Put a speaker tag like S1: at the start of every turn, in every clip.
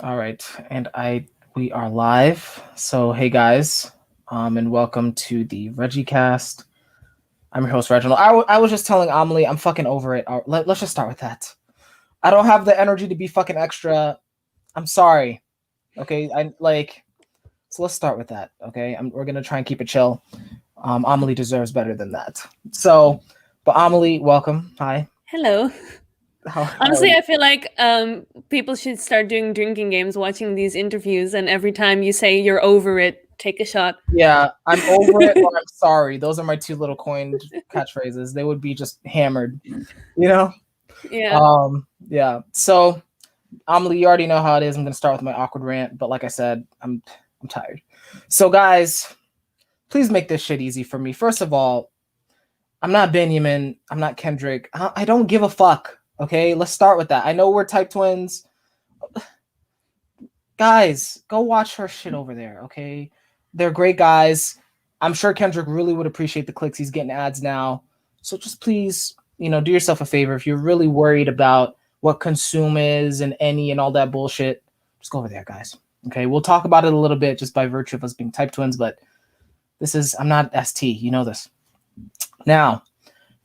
S1: All right, and we are live. So hey guys, and welcome to the RegiCast. I'm your host Reginald. I was just telling Amelie I'm fucking over it. Let's just start with that. I don't have the energy to be fucking extra. I'm sorry. Okay, so let's start with that. Okay, we're gonna try and keep it chill. Amelie deserves better than that. So, but Amelie, welcome. Hi.
S2: Hello.
S1: How are
S2: Honestly,
S1: you?
S2: I feel like people should start doing drinking games, watching these interviews, and every time you say you're over it, take a shot.
S1: Yeah, I'm over it or I'm sorry. Those are my two little coined catchphrases. They would be just hammered, you know?
S2: Yeah.
S1: Yeah. So, Amelie, you already know how it is. I'm gonna start with my awkward rant, but like I said, I'm tired. So, guys, please make this shit easy for me. First of all, I'm not Benjamin. I'm not Kendrick. I don't give a fuck. Okay, let's start with that. I know we're type twins. Guys, go watch her shit over there. Okay, they're great guys. I'm sure Kendrick really would appreciate the clicks. He's getting ads now. So just please, do yourself a favor. If you're really worried about what consume is and any and all that bullshit, just go over there, guys. Okay, we'll talk about it a little bit just by virtue of us being type twins, but I'm not ST. You know this. Now,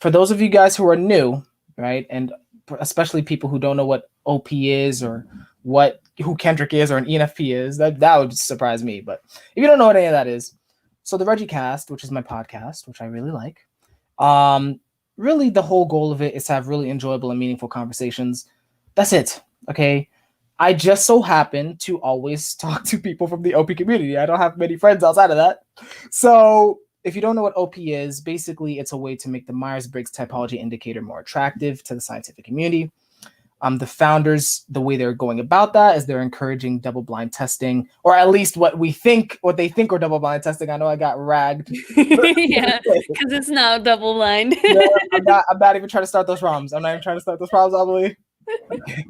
S1: for those of you guys who are new, right, and especially people who don't know what OP is or who Kendrick is or an ENFP is, that would surprise me. But if you don't know what any of that is, so the RegiCast, which is my podcast, which I really like, really the whole goal of it is to have really enjoyable and meaningful conversations. That's it. Okay. I just so happen to always talk to people from the OP community. I don't have many friends outside of that. So if you don't know what OP is, basically it's a way to make the Myers-Briggs typology indicator more attractive to the scientific community. The founders, the way they're going about that is they're encouraging double-blind testing, or at least what they think are double-blind testing. I know I got ragged.
S2: Yeah, because it's now double blind.
S1: Yeah, I'm not even trying to start those ROMs. I'm not even trying to start those ROMs, Amelie. Okay.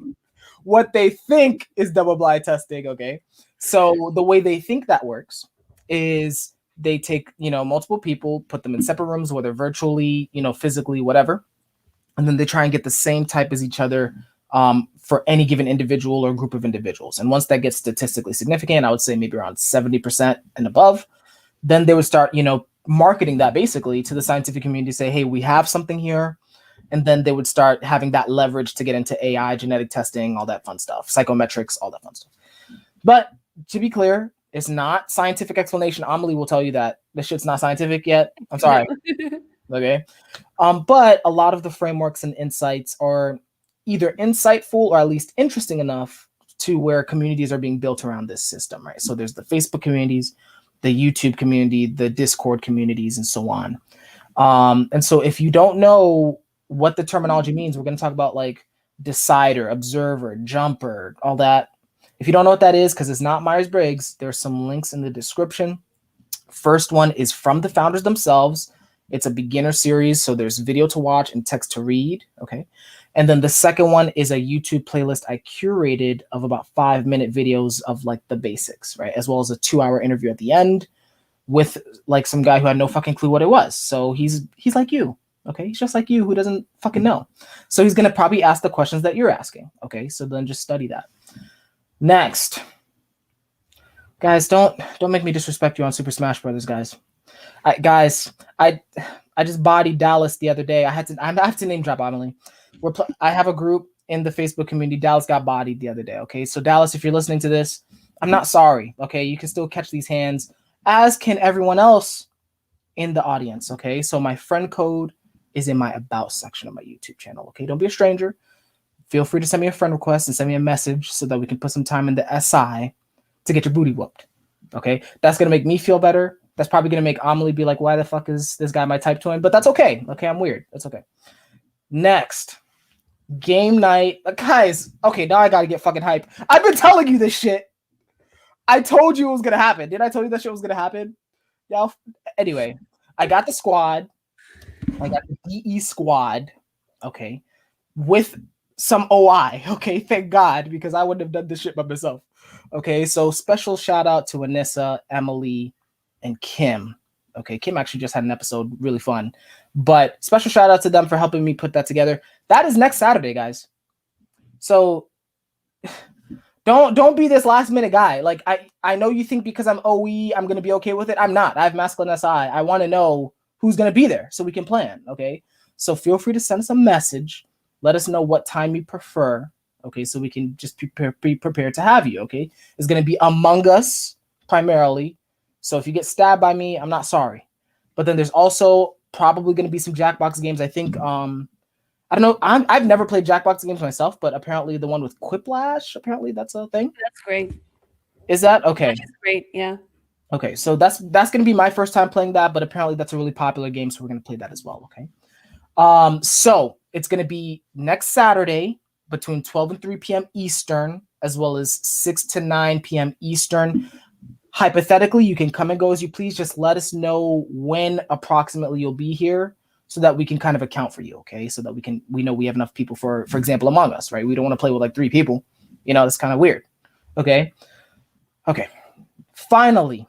S1: What they think is double-blind testing. Okay, so the way they think that works is they take multiple people, put them in separate rooms, whether virtually, physically, whatever, and then they try and get the same type as each other for any given individual or group of individuals. And once that gets statistically significant, I would say maybe around 70% and above, then they would start, marketing that basically to the scientific community, say, hey, we have something here. And then they would start having that leverage to get into AI, genetic testing, all that fun stuff, psychometrics, all that fun stuff. But to be clear, it's not scientific explanation. Amelie will tell you that this shit's not scientific yet. I'm sorry. Okay. But a lot of the frameworks and insights are either insightful or at least interesting enough to where communities are being built around this system, right? So there's the Facebook communities, the YouTube community, the Discord communities, and so on. And so if you don't know what the terminology means, we're going to talk about like decider, observer, jumper, all that. If you don't know what that is, because it's not Myers-Briggs, there's some links in the description. First one is from the founders themselves. It's a beginner series, so there's video to watch and text to read. Okay. And then the second one is a YouTube playlist I curated of about 5-minute videos of like the basics, right? As well as a 2-hour interview at the end with like some guy who had no fucking clue what it was. So he's like you. Okay. He's just like you who doesn't fucking know. So he's going to probably ask the questions that you're asking. Okay. So then just study that. Next. Guys, don't make me disrespect you on Super Smash Brothers, guys. I just bodied Dallas the other day. I have to name drop Amelie. I have a group in the Facebook community. Dallas got bodied the other day. Okay, so Dallas, if you're listening to this, I'm not sorry. Okay, you can still catch these hands, as can everyone else in the audience. Okay, so my friend code is in my about section of my YouTube channel. Okay, don't be a stranger. Feel free to send me a friend request and send me a message so that we can put some time in the SI to get your booty whooped. Okay, that's gonna make me feel better. That's probably gonna make Amelie be like, "Why the fuck is this guy my type twin?" But that's okay. Okay, I'm weird. That's okay. Next, game night, guys. Okay, now I gotta get fucking hype. I've been telling you this shit. I told you it was gonna happen. Did I tell you that shit was gonna happen? Yeah. Anyway, I got the squad. I got the DE squad. Okay, with some OI. Okay, thank God, because I wouldn't have done this shit by myself. Okay, so special shout out to Anissa, Emily, and Kim. Okay, Kim actually just had an episode, really fun. But special shout out to them for helping me put that together. That is next Saturday, guys. So Don't be this last minute guy. Like I know you think because I'm OE, I'm gonna be okay with it. I'm not. I have masculine SI. I want to know who's gonna be there so we can plan. Okay. So feel free to send us a message. Let us know what time you prefer. Okay, so we can just be prepared to have you. Okay, it's gonna be Among Us primarily. So if you get stabbed by me, I'm not sorry. But then there's also probably gonna be some Jackbox games. I think I don't know. I've never played Jackbox games myself, but apparently the one with Quiplash, apparently that's a thing.
S2: That's great.
S1: Is that okay?
S2: That's great. Yeah.
S1: Okay, so that's gonna be my first time playing that, but apparently that's a really popular game, so we're gonna play that as well. Okay. So it's gonna be next Saturday between 12 and 3 p.m. Eastern, as well as 6 to 9 p.m. Eastern. Hypothetically, you can come and go as you please. Just let us know when approximately you'll be here so that we can kind of account for you, okay? So that we know we have enough people for example, Among Us, right? We don't want to play with like 3 people. That's kind of weird. Okay. Finally.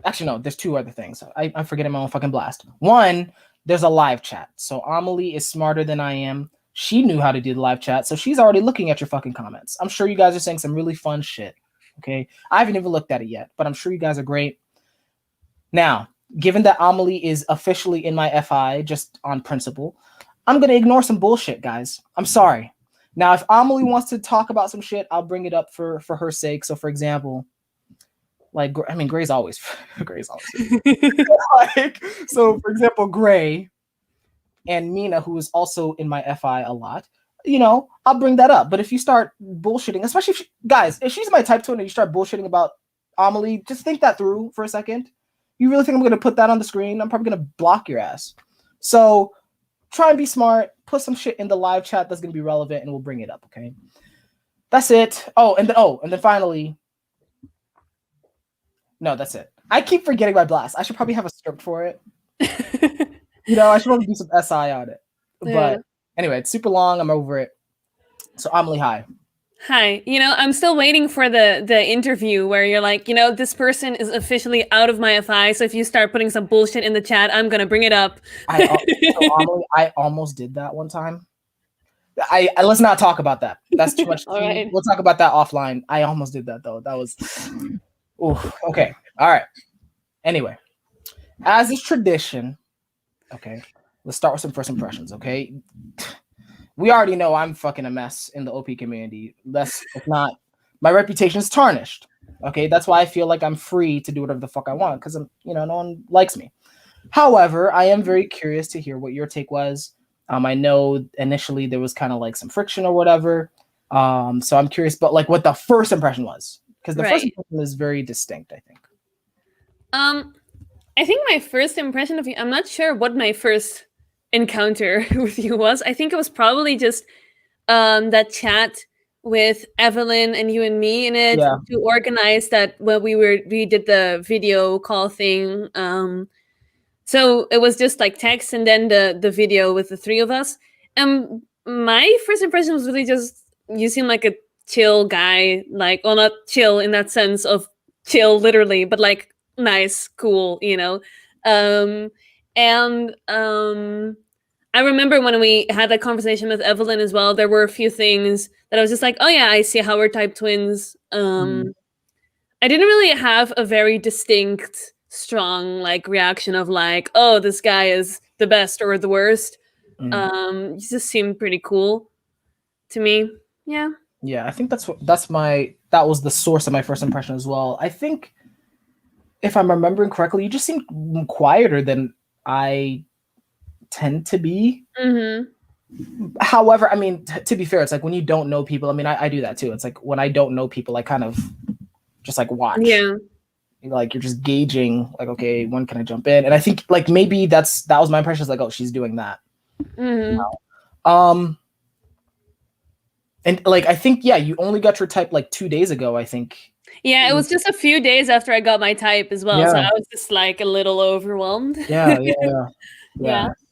S1: Actually, no, there's 2 other things. I'm forgetting my own fucking blast. One, there's a live chat. So Amélie is smarter than I am. She knew how to do the live chat, so she's already looking at your fucking comments. I'm sure you guys are saying some really fun shit. Okay, I haven't even looked at it yet, but I'm sure you guys are great. Now, given that Amélie is officially in my FI just on principle, I'm gonna ignore some bullshit, guys. I'm sorry. Now, if Amélie wants to talk about some shit, I'll bring it up for her sake. So, for example, Gray's always Gray's always so for example, Gray and Mina, who is also in my FI a lot, I'll bring that up. But if you start bullshitting, especially if she's my type 2 and you start bullshitting about Amélie, just think that through for a second. You really think I'm going to put that on the screen? I'm probably going to block your ass. So try and be smart. Put some shit in the live chat that's going to be relevant, and we'll bring it up, okay? That's it. And then finally, no, that's it. I keep forgetting my blast. I should probably have a script for it. I should probably do some SI on it. Yeah. But anyway, it's super long. I'm over it. So Amélie, hi.
S2: Hi. I'm still waiting for the interview where you're like, this person is officially out of my FI. So if you start putting some bullshit in the chat, I'm gonna bring it up.
S1: Amélie, I almost did that one time. I let's not talk about that. That's too much.
S2: All right.
S1: We'll talk about that offline. I almost did that though. That was okay. All right. Anyway, as is tradition, okay, let's start with some first impressions, okay? We already know I'm fucking a mess in the OP community. If not, my reputation is tarnished. Okay, that's why I feel like I'm free to do whatever the fuck I want, because no one likes me. However, I am very curious to hear what your take was. I know initially there was kind of like some friction or whatever. So I'm curious, but like what the first impression was, because the first impression is very distinct, I think.
S2: I think my first impression of you, I'm not sure what my first encounter with you was. I think it was probably just that chat with Evelyn and you and me in it to organize that when we did the video call thing. So it was just like text and then the video with the 3 of us. And my first impression was really just, you seem like a chill guy, like, well, not chill in that sense of chill literally, but like nice, cool, I remember when we had that conversation with Evelyn as well, there were a few things that I was just like, oh yeah, I see how we're type twins. I didn't really have a very distinct, strong like reaction of like, oh, this guy is the best or the worst. It just seemed pretty cool to me. Yeah.
S1: Yeah, I think that was the source of my first impression as well. I think if I'm remembering correctly, you just seemed quieter than I tend to be. However, I mean, to be fair, it's like when you don't know people, I mean, I do that too. It's like when I don't know people, I kind of just like watch.
S2: Yeah.
S1: Like you're just gauging, like, okay, when can I jump in? And I think like maybe that was my impression. Is like, oh, she's doing that. And like I think, yeah, you only got your type like 2 days ago, I think.
S2: Yeah, it was just a few days after I got my type as well. Yeah. So I was just like a little overwhelmed.
S1: Yeah.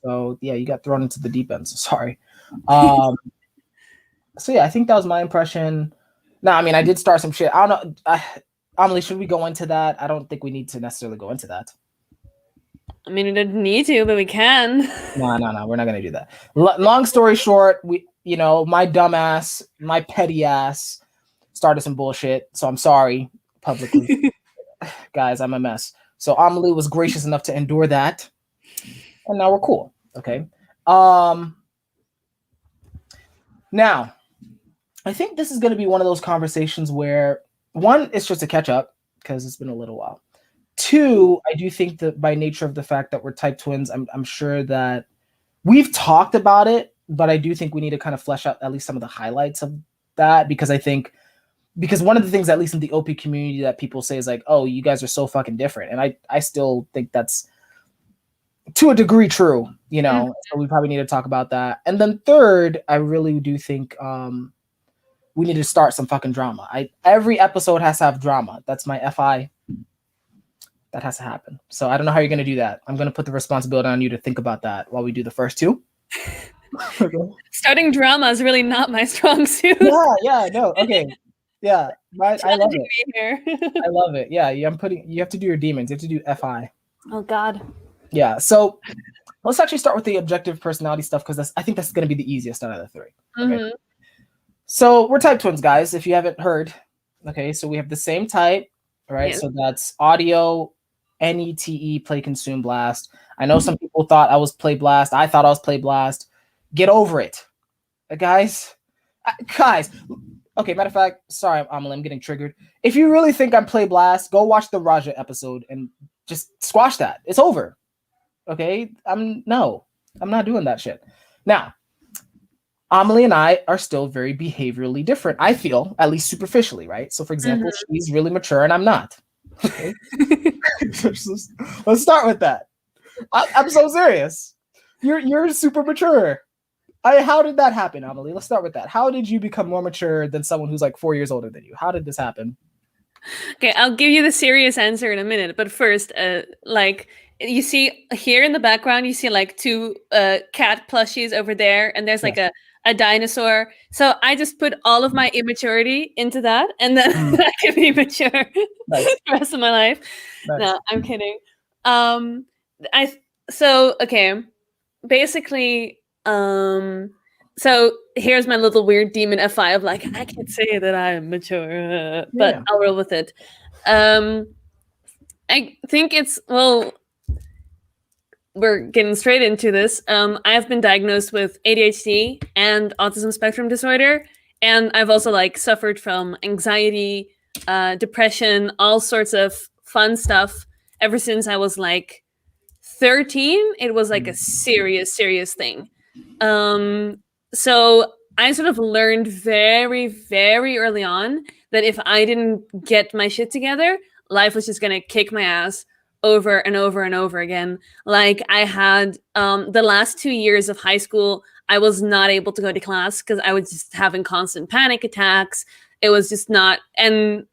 S1: So yeah, you got thrown into the deep end. So sorry. So yeah, I think that was my impression. No, I mean, I did start some shit. I don't know. Amélie, should we go into that? I don't think we need to necessarily go into that.
S2: I mean, we didn't need to, but we can.
S1: No, we're not gonna do that. Long story short, you know, my dumb ass, my petty ass started some bullshit. So I'm sorry publicly. Guys, I'm a mess. So Amelie was gracious enough to endure that. And now we're cool. Okay. Now, I think this is going to be one of those conversations where, one, it's just a catch up because it's been a little while. Two, I do think that by nature of the fact that we're type twins, I'm sure that we've talked about it, but I do think we need to kind of flesh out at least some of the highlights of that, because one of the things, at least in the OP community, that people say is like, oh, you guys are so fucking different. And I still think that's to a degree true, you know. So we probably need to talk about that. And then third, I really do think we need to start some fucking drama. Every episode has to have drama. That's my FI. That has to happen. So I don't know how you're going to do that. I'm going to put the responsibility on you to think about that while we do the first two.
S2: Starting drama is really not my strong suit.
S1: Yeah, no, okay. Yeah, I love it. I love it. Yeah, you have to do your demons. You have to do FI.
S2: Oh, God.
S1: Yeah, so let's actually start with the objective personality stuff, because I think that's going to be the easiest out of the three. Okay? So we're type twins, guys, if you haven't heard. Okay, so we have the same type, right? Yeah. So that's audio, NETE, play, consume, blast. I know some people thought I was play blast. I thought I was play blast. Get over it. Guys. Okay, matter of fact, sorry, Amelie, I'm getting triggered. If you really think I'm play blast, go watch the Raja episode and just squash that. It's over. Okay? I'm not doing that shit. Now, Amelie and I are still very behaviorally different, I feel, at least superficially, right? So, for example, she's really mature and I'm not. Okay? Let's start with that. I'm so serious. You're super mature. How did that happen, Amelie? Let's start with that. How did you become more mature than someone who's like 4 years older than you? How did this happen?
S2: Okay, I'll give you the serious answer in a minute. But first, like, you see here in the background, you see like two cat plushies over there, and there's like a dinosaur. So I just put all of my immaturity into that, and then I can be mature the rest of my life. Nice. No, I'm kidding. Basically, so here's my little weird demon FI of like, I can't say that I'm mature, but I'll roll with it. I think we're getting straight into this. I have been diagnosed with ADHD and autism spectrum disorder, and I've also like suffered from anxiety, depression, all sorts of fun stuff ever since I was like 13. It was like a serious thing. So I sort of learned very, very early on that if I didn't get my shit together, life was just going to kick my ass over and over and over again. Like I had the last 2 years of high school, I was not able to go to class because I was just having constant panic attacks. It was just not. And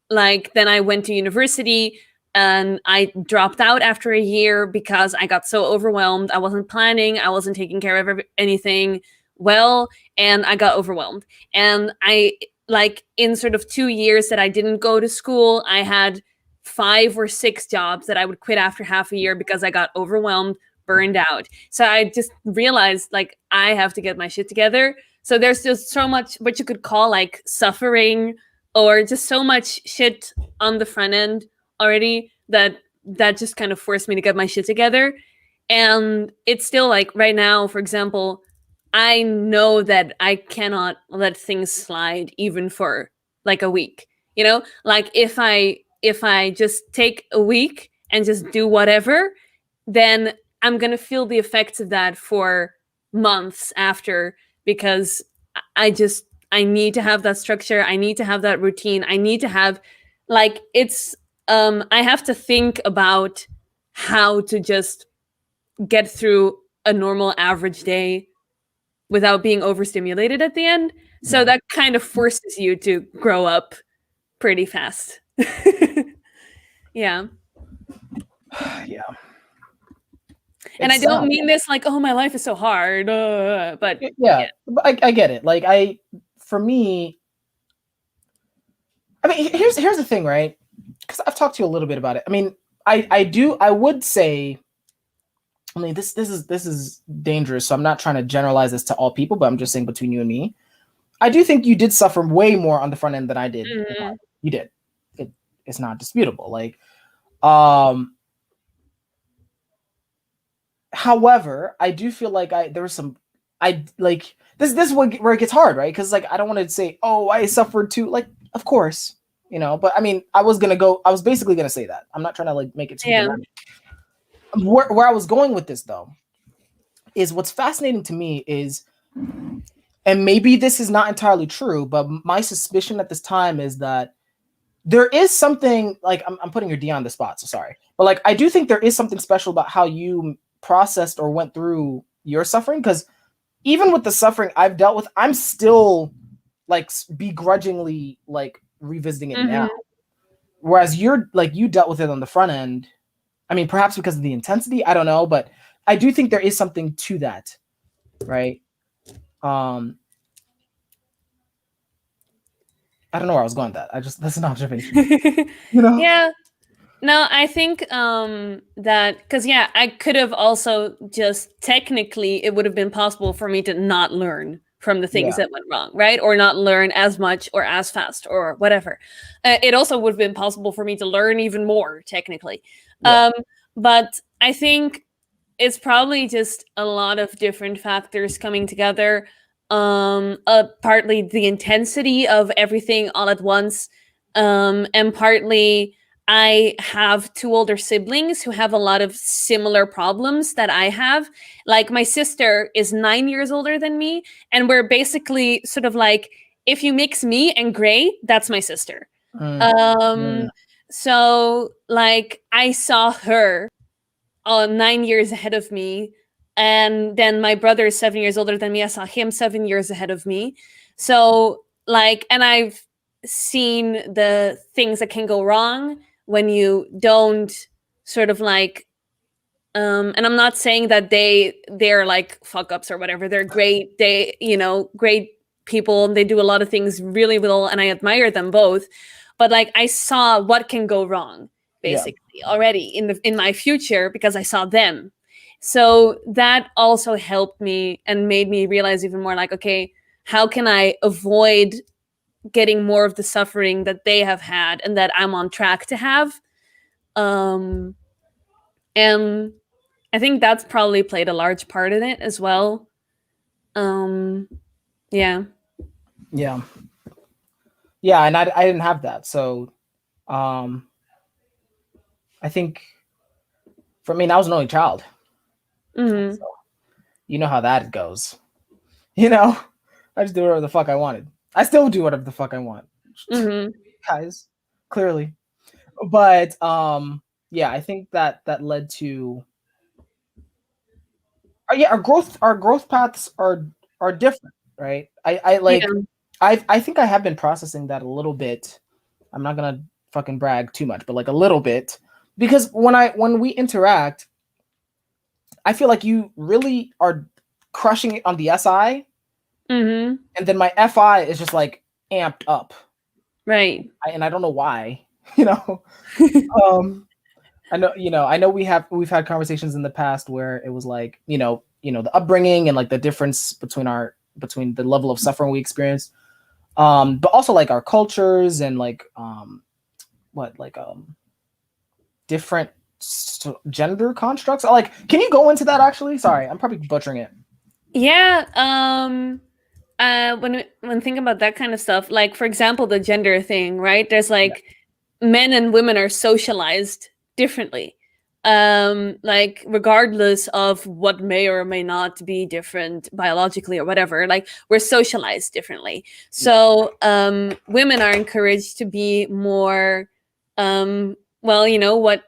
S2: like then I went to university and I dropped out after a year because I got so overwhelmed. I wasn't planning. I wasn't taking care of anything well, and I got overwhelmed. And I, like, in sort of 2 years that I didn't go to school, I had 5 or 6 jobs that I would quit after half a year because I got overwhelmed, burned out. So I just realized, like, I have to get my shit together. So there's just so much what you could call like suffering, or just so much shit on the front end already that just kind of forced me to get my shit together. And it's still like right now, for example, I know that I cannot let things slide even for like a week, you know, like if I just take a week and just do whatever, then I'm going to feel the effects of that for months after, because I need to have that structure. I need to have that routine. I need to have like, I have to think about how to just get through a normal average day without being overstimulated at the end. So that kind of forces you to grow up pretty fast. Yeah.
S1: Yeah.
S2: And I don't mean this like, oh, my life is so hard. But
S1: yeah. I get it. Like for me, I mean, here's the thing, right? Because I've talked to you a little bit about it. I mean, I would say I mean, this is dangerous. So I'm not trying to generalize this to all people, but I'm just saying between you and me, I do think you did suffer way more on the front end than I did.
S2: Mm-hmm.
S1: You did. It's not disputable. Like, however, I do feel like there was some. I like this. This is where it gets hard, right? Because like I don't want to say, oh, I suffered too. Like, of course, but I mean, I was basically gonna say that. I'm not trying to like make it too dramatic. Where I was going with this though is what's fascinating to me is, and maybe this is not entirely true, but my suspicion at this time is that there is something like I'm putting your D on the spot, so sorry, but like I do think there is something special about how you processed or went through your suffering, because even with the suffering I've dealt with, I'm still like begrudgingly like revisiting it now, whereas you dealt with it on the front end. I mean, perhaps because of the intensity, I don't know, but I do think there is something to that, right? I don't know where I was going with that. That's an observation.
S2: Yeah. No, I think that because I could have also just technically it would have been possible for me to not learn from the things that went wrong, right? Or not learn as much or as fast or whatever. It also would have been possible for me to learn even more technically. But I think it's probably just a lot of different factors coming together. Partly the intensity of everything all at once, and partly I have two older siblings who have a lot of similar problems that I have. Like my sister is 9 years older than me, and we're basically sort of like, if you mix me and Gray, that's my sister. So like I saw her 9 years ahead of me, and then my brother is 7 years older than me. I saw him 7 years ahead of me. So like, and I've seen the things that can go wrong when you don't sort of like and I'm not saying that they're like fuck ups or whatever. They're great. Great people. They do a lot of things really well, and I admire them both. But like I saw what can go wrong basically already in my future because I saw them. So that also helped me and made me realize even more like, okay, how can I avoid getting more of the suffering that they have had and that I'm on track to have? And I think that's probably played a large part in it as well. Yeah.
S1: And I didn't have that, so I think for me, I was an only child. So, you know how that goes. I just do whatever the fuck I wanted. I still do whatever the fuck I want, guys, clearly. But I think that led to our growth paths are different, right? I think I have been processing that a little bit. I'm not gonna fucking brag too much, but like a little bit, because when we interact, I feel like you really are crushing it on the SI, and then my FI is just like amped up,
S2: right?
S1: And I don't know why. I know we've had conversations in the past where it was like the upbringing and like the difference between the level of suffering we experience, but also like our cultures and like different gender constructs. Like, can you go into that actually? Sorry, I'm probably butchering it.
S2: Yeah. When thinking about that kind of stuff, like for example, the gender thing, right? There's like men and women are socialized differently. Like regardless of what may or may not be different biologically or whatever, like we're socialized differently. So women are encouraged to be more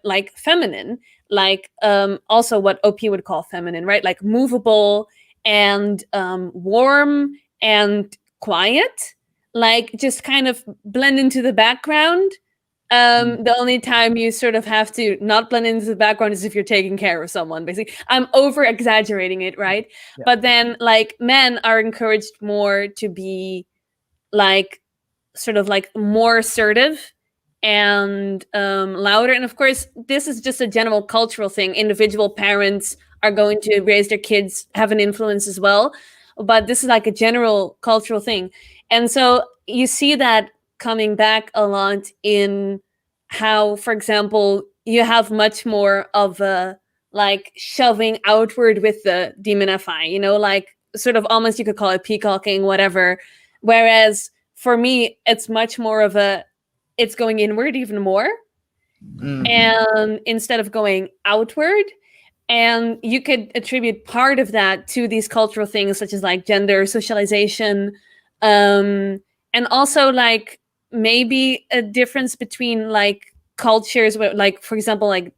S2: like feminine, like also what OP would call feminine, right? Like movable and warm and quiet, like just kind of blend into the background. The only time you sort of have to not blend into the background is if you're taking care of someone, basically. I'm over exaggerating it, right? But then like men are encouraged more to be like sort of like more assertive and louder. And of course, this is just a general cultural thing. Individual parents are going to raise their kids have an influence as well. But this is like a general cultural thing. And so you see that coming back a lot in how, for example, you have much more of a like shoving outward with the demonify, you know, like sort of almost you could call it peacocking, whatever. Whereas for me, it's much more of a, it's going inward even more. And instead of going outward, and you could attribute part of that to these cultural things such as like gender, socialization, and also like maybe a difference between like cultures where, like, for example, like,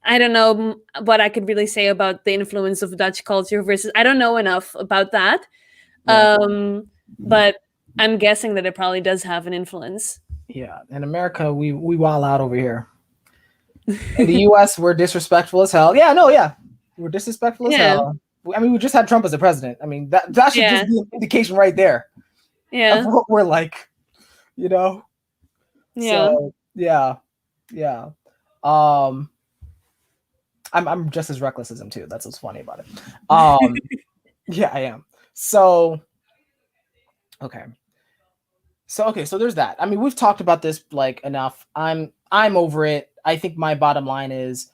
S2: I don't know what I could really say about the influence of Dutch culture versus, I don't know enough about that. But I'm guessing that it probably does have an influence.
S1: Yeah, in America, we wild out over here. In the U.S., we're disrespectful as hell. We're disrespectful as hell. I mean, we just had Trump as a president. I mean, that should just be an indication right there.
S2: Yeah,
S1: of what we're like, you know.
S2: Yeah.
S1: So yeah. I'm just as reckless as him too. That's what's funny about it. Yeah, I am. So okay. So there's that. I mean, we've talked about this like enough. I'm over it. I think my bottom line is,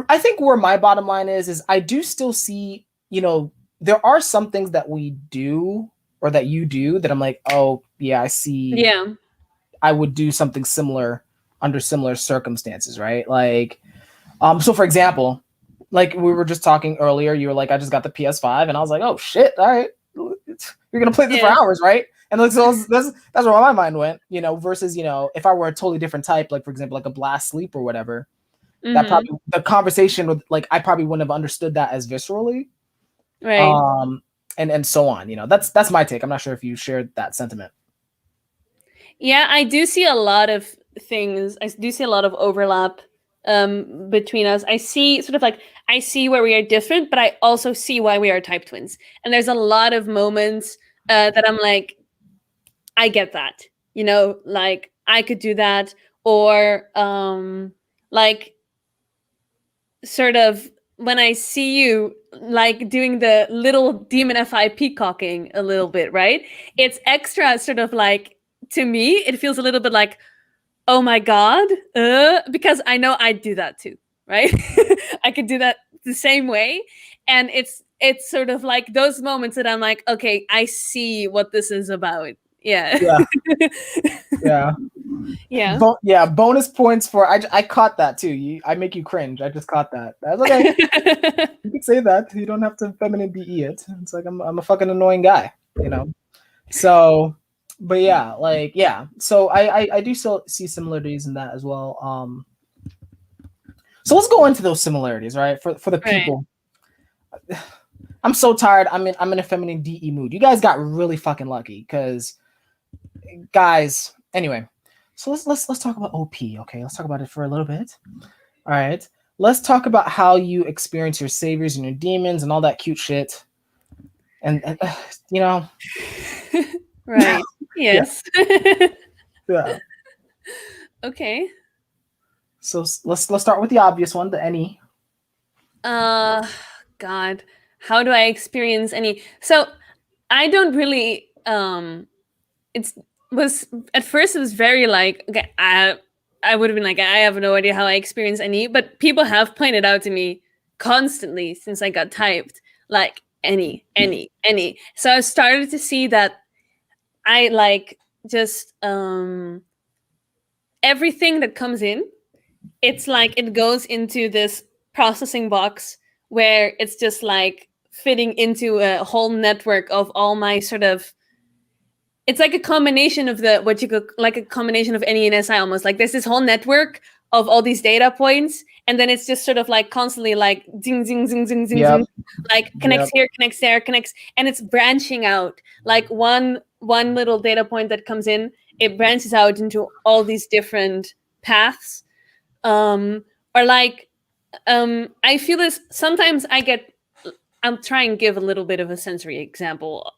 S1: I think where my bottom line is I do still see, you know, there are some things that we do or that you do that I'm like, oh yeah, I see.
S2: Yeah.
S1: I would do something similar under similar circumstances, right? Like, so for example, like we were just talking earlier, you were like, I just got the PS5, and I was like, oh shit, all right, you're gonna play this for hours, right? And like, so that's where my mind went, you know, versus, you know, if I were a totally different type, like for example, like a blast sleep or whatever, that probably the conversation with, like, I probably wouldn't have understood that as viscerally,
S2: right?
S1: And so on, you know. That's my take. I'm not sure if you shared that sentiment.
S2: Yeah, I do see a lot of things. I do see a lot of overlap between us. I see sort of like, I see where we are different, but I also see why we are type twins. And there's a lot of moments that I'm like, I get that, you know, like I could do that, or like sort of when I see you like doing the little demonify peacocking a little bit, right? It's extra sort of like, to me, it feels a little bit like, oh my God, because I know I'd do that too, right? I could do that the same way. And it's sort of like those moments that I'm like, okay, I see what this is about. Yeah.
S1: Yeah. Bonus points for, I caught that too. I make you cringe. I just caught that. That's okay. You can say that. You don't have to feminine DE it. It's like I'm a fucking annoying guy, you know. So, but yeah, like yeah. So I do still see similarities in that as well. So let's go into those similarities, right? For the people. Right. I'm so tired. I'm in a feminine DE mood. You guys got really fucking lucky, because guys. Anyway, so let's talk about OP. Okay, let's talk about it for a little bit. All right, let's talk about how you experience your saviors and your demons and all that cute shit. And you know,
S2: right? Yes.
S1: Yeah.
S2: Okay.
S1: So let's start with the obvious one, the any.
S2: God, how do I experience any? So I don't really. Was at first it was very like, okay, I would have been like, I have no idea how I experience any, but people have pointed out to me constantly since I got typed, like any. So I started to see that I like just everything that comes in, it's like it goes into this processing box where it's just like fitting into a whole network of all my sort of, it's like a combination of the, what you could, like a combination of any and SI almost. Like there's this whole network of all these data points, and then it's just sort of like constantly like zing, zing, zing, zing, zing, zing, like connects here, connects there, connects, and it's branching out. Like one little data point that comes in, it branches out into all these different paths. Or like, I feel this, sometimes I'm trying to give a little bit of a sensory example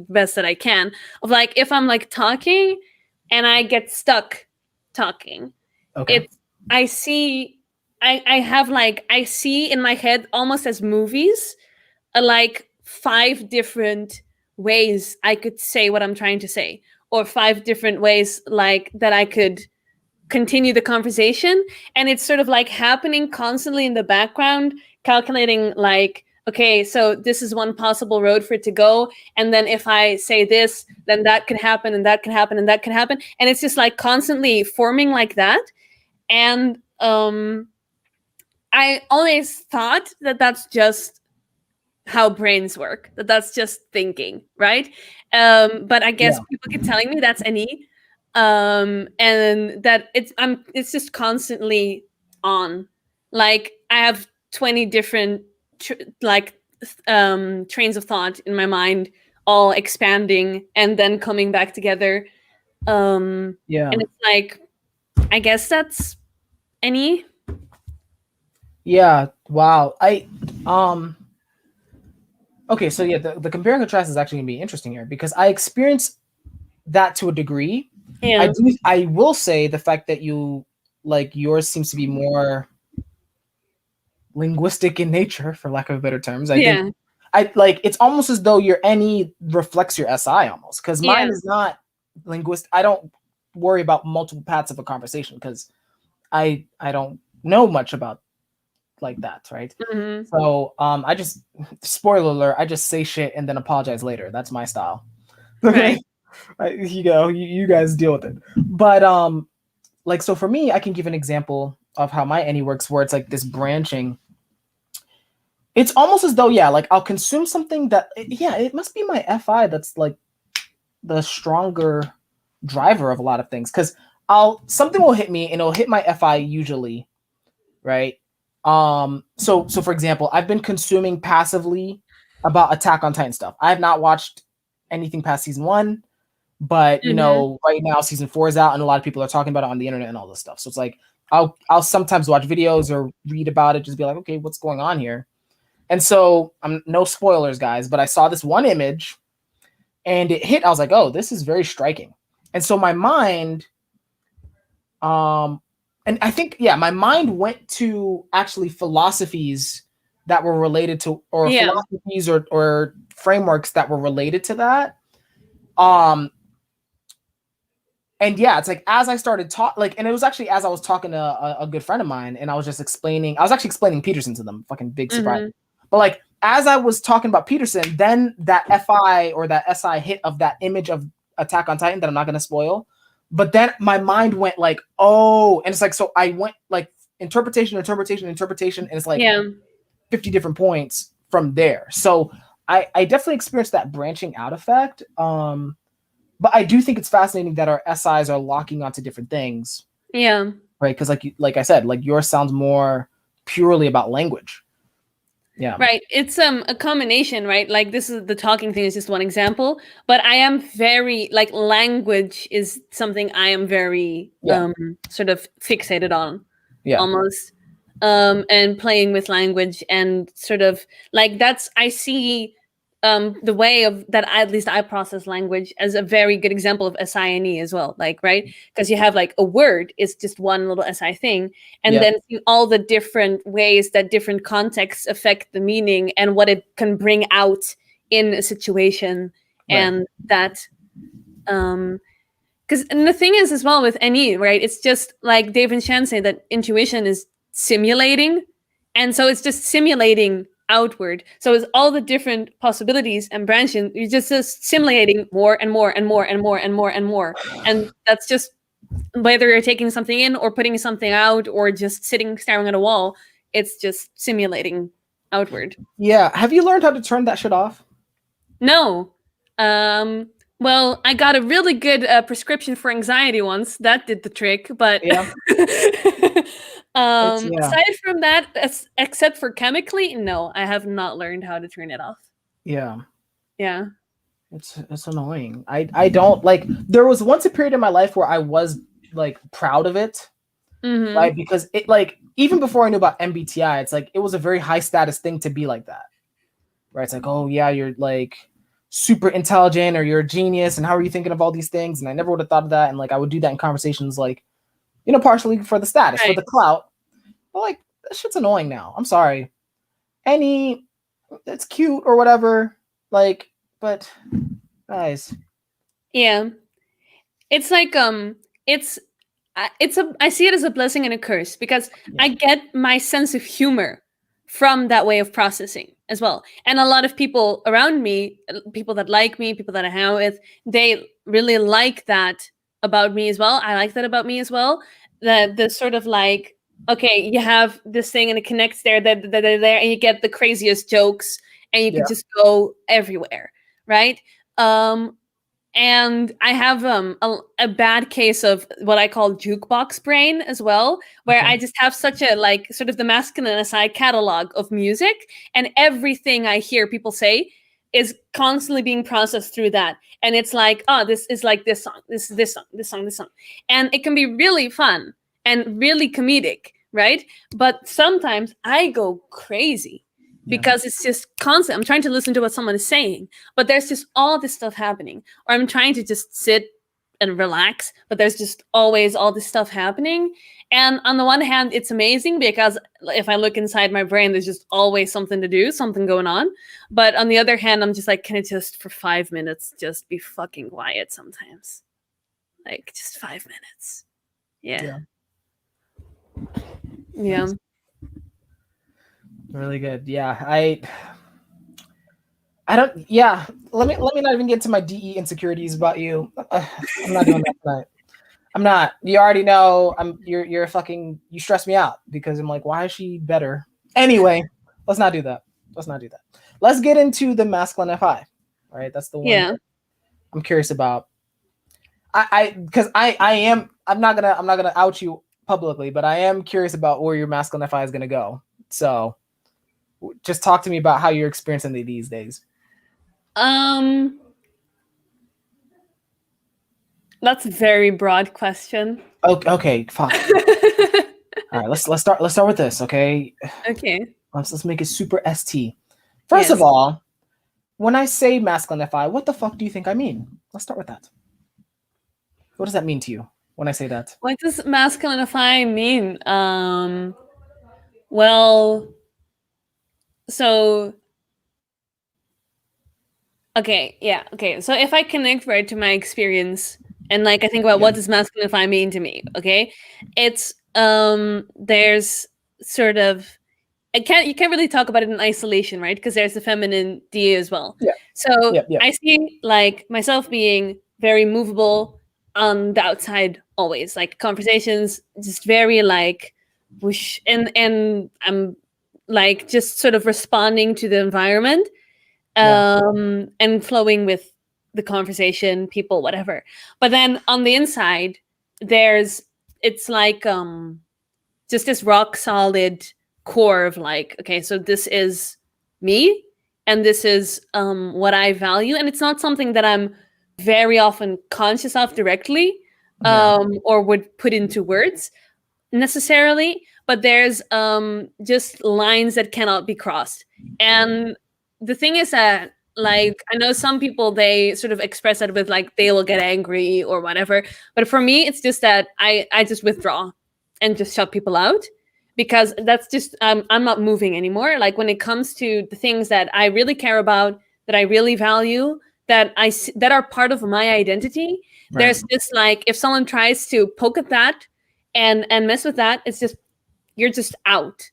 S2: best that I can, of like if I'm like talking and I get stuck talking, I see I have like, I see in my head almost as movies, like 5 different ways I could say what I'm trying to say, or 5 different ways like that I could continue the conversation. And it's sort of like happening constantly in the background, calculating like, okay, so this is one possible road for it to go. And then if I say this, then that can happen, and that can happen, and that can happen. And it's just like constantly forming like that. And I always thought that that's just how brains work, that that's just thinking, right? But I guess people keep telling me that's NE, and that it's just constantly on. Like I have 20 different trains of thought in my mind, all expanding and then coming back together. And it's like, I guess that's NE.
S1: Yeah. Wow. Okay, so yeah, the compare and contrast is actually gonna be interesting here because I experienced that to a degree.
S2: Yeah.
S1: I will say the fact that you like yours seems to be more linguistic in nature, for lack of better terms. I think it's almost as though your NE reflects your SI almost, because mine is not linguistic. I don't worry about multiple paths of a conversation because I don't know much about like that, right?
S2: Mm-hmm.
S1: So I just, spoiler alert, I just say shit and then apologize later. That's my style.
S2: Right.
S1: You guys deal with it. But like, so for me, I can give an example of how my NE works, where it's like this branching. It's almost as though, like I'll consume something that, it must be my FI that's like the stronger driver of a lot of things, because something will hit me and it'll hit my FI usually, right? So for example, I've been consuming passively about Attack on Titan stuff. I have not watched anything past season 1, but you know, right now season 4 is out and a lot of people are talking about it on the internet and all this stuff. So it's like I'll sometimes watch videos or read about it, just be like, okay, what's going on here? And so I'm no spoilers, guys, but I saw this one image and it hit. I was like, oh, this is very striking. And so my mind, and I think, my mind went to actually philosophies that were related to, or philosophies or frameworks that were related to that. And it's like, as I started and it was actually as I was talking to a good friend of mine, and I was explaining Peterson to them, fucking big surprise. But like, as I was talking about Peterson, then that FI or that SI hit of that image of Attack on Titan that I'm not going to spoil. But then my mind went like, oh, and it's like, so I went like interpretation, and it's like 50 different points from there. So I definitely experienced that branching out effect. But I do think it's fascinating that our SIs are locking onto different things.
S2: Yeah.
S1: Right. Because like I said, like yours sounds more purely about language. Yeah.
S2: Right. It's a combination, right? Like this is the talking thing is just one example, but I am very like language is something I am very sort of fixated on. Almost. And playing with language and sort of like I see the way of that, at least I process language as a very good example of SINE as well. Like, right? Because you have like a word is just one little SI thing. And then all the different ways that different contexts affect the meaning and what it can bring out in a situation. Right. And that, and the thing is as well with NE, right? It's just like Dave and Shan say that intuition is simulating. And so it's just simulating outward. So it's all the different possibilities and branching. You're just simulating more and more and more and more and more and more. And that's just whether you're taking something in or putting something out or just staring at a wall, it's just simulating outward.
S1: Yeah. Have you learned how to turn that shit off?
S2: No. Well, I got a really good prescription for anxiety once. That did the trick, but aside from that, except for chemically, no, I have not learned how to turn it off.
S1: Yeah.
S2: Yeah.
S1: It's annoying. I don't like, there was once a period in my life where I was like proud of it. Right? Because it like, even before I knew about MBTI, it's like, it was a very high status thing to be like that. Right? It's like, oh yeah, you're like super intelligent or you're a genius and how are you thinking of all these things? And I never would have thought of that. And like, I would do that in conversations, like, you know, partially for the status, for the clout. But like, that shit's annoying now. I'm sorry. It's cute or whatever. Like, but guys.
S2: Yeah. It's like I see it as a blessing and a curse because I get my sense of humor from that way of processing as well. And a lot of people around me, people that like me, people that I hang out with, they really like that about me as well. I like that about me as well. The sort of like, okay, you have this thing and it connects there, there, and you get the craziest jokes and you can just go everywhere, right? And I have a bad case of what I call jukebox brain as well, where I just have such a like sort of the masculine aside catalog of music, and everything I hear people say is constantly being processed through that. And it's like, oh, this is like this song, this is this song, this song, this song. And it can be really fun and really comedic, right? But sometimes I go crazy because it's just constant. I'm trying to listen to what someone is saying, but there's just all this stuff happening. Or I'm trying to just sit and relax, but there's just always all this stuff happening. And on the one hand, it's amazing because if I look inside my brain, there's just always something to do, something going on. But on the other hand, I'm just like, can it just for 5 minutes just be fucking quiet sometimes? Like just 5 minutes. Yeah.
S1: Really good. Yeah, I don't. Yeah, let me not even get into my DE insecurities about you. I'm not doing that tonight. I'm not. You already know. You're fucking. You stress me out because I'm like, why is she better? Anyway, let's not do that. Let's get into the masculine FI. All right, that's the one I'm curious about. Because I am. I'm not gonna out you publicly, but I am curious about where your masculine FI is gonna go. So. Just talk to me about how you're experiencing these days.
S2: That's a very broad question.
S1: Okay, fine. All right, let's start with this, okay?
S2: Okay.
S1: Let's make it super ST. First of all, when I say masculine FI, what the fuck do you think I mean? Let's start with that. What does that mean to you when I say that?
S2: What does masculine FI mean? Well, so okay, yeah, okay. So if I connect right to my experience and like I think about what does masculine FI mean to me, okay? It's there's sort of you can't really talk about it in isolation, right? Because there's the feminine DA as well.
S1: Yeah.
S2: So I see like myself being very movable on the outside always, like conversations just very like whoosh, and I'm like just sort of responding to the environment and flowing with the conversation, people, whatever. But then on the inside, it's like just this rock solid core of like, okay, so this is me and this is what I value. And it's not something that I'm very often conscious of directly or would put into words necessarily, but there's just lines that cannot be crossed. And the thing is that like I know some people they sort of express that with like they will get angry or whatever, but for me it's just that I just withdraw and just shut people out because that's just I'm not moving anymore. Like when it comes to the things that I really care about, that I really value, that are part of my identity, there's just like if someone tries to poke at that and mess with that, it's just you're just out.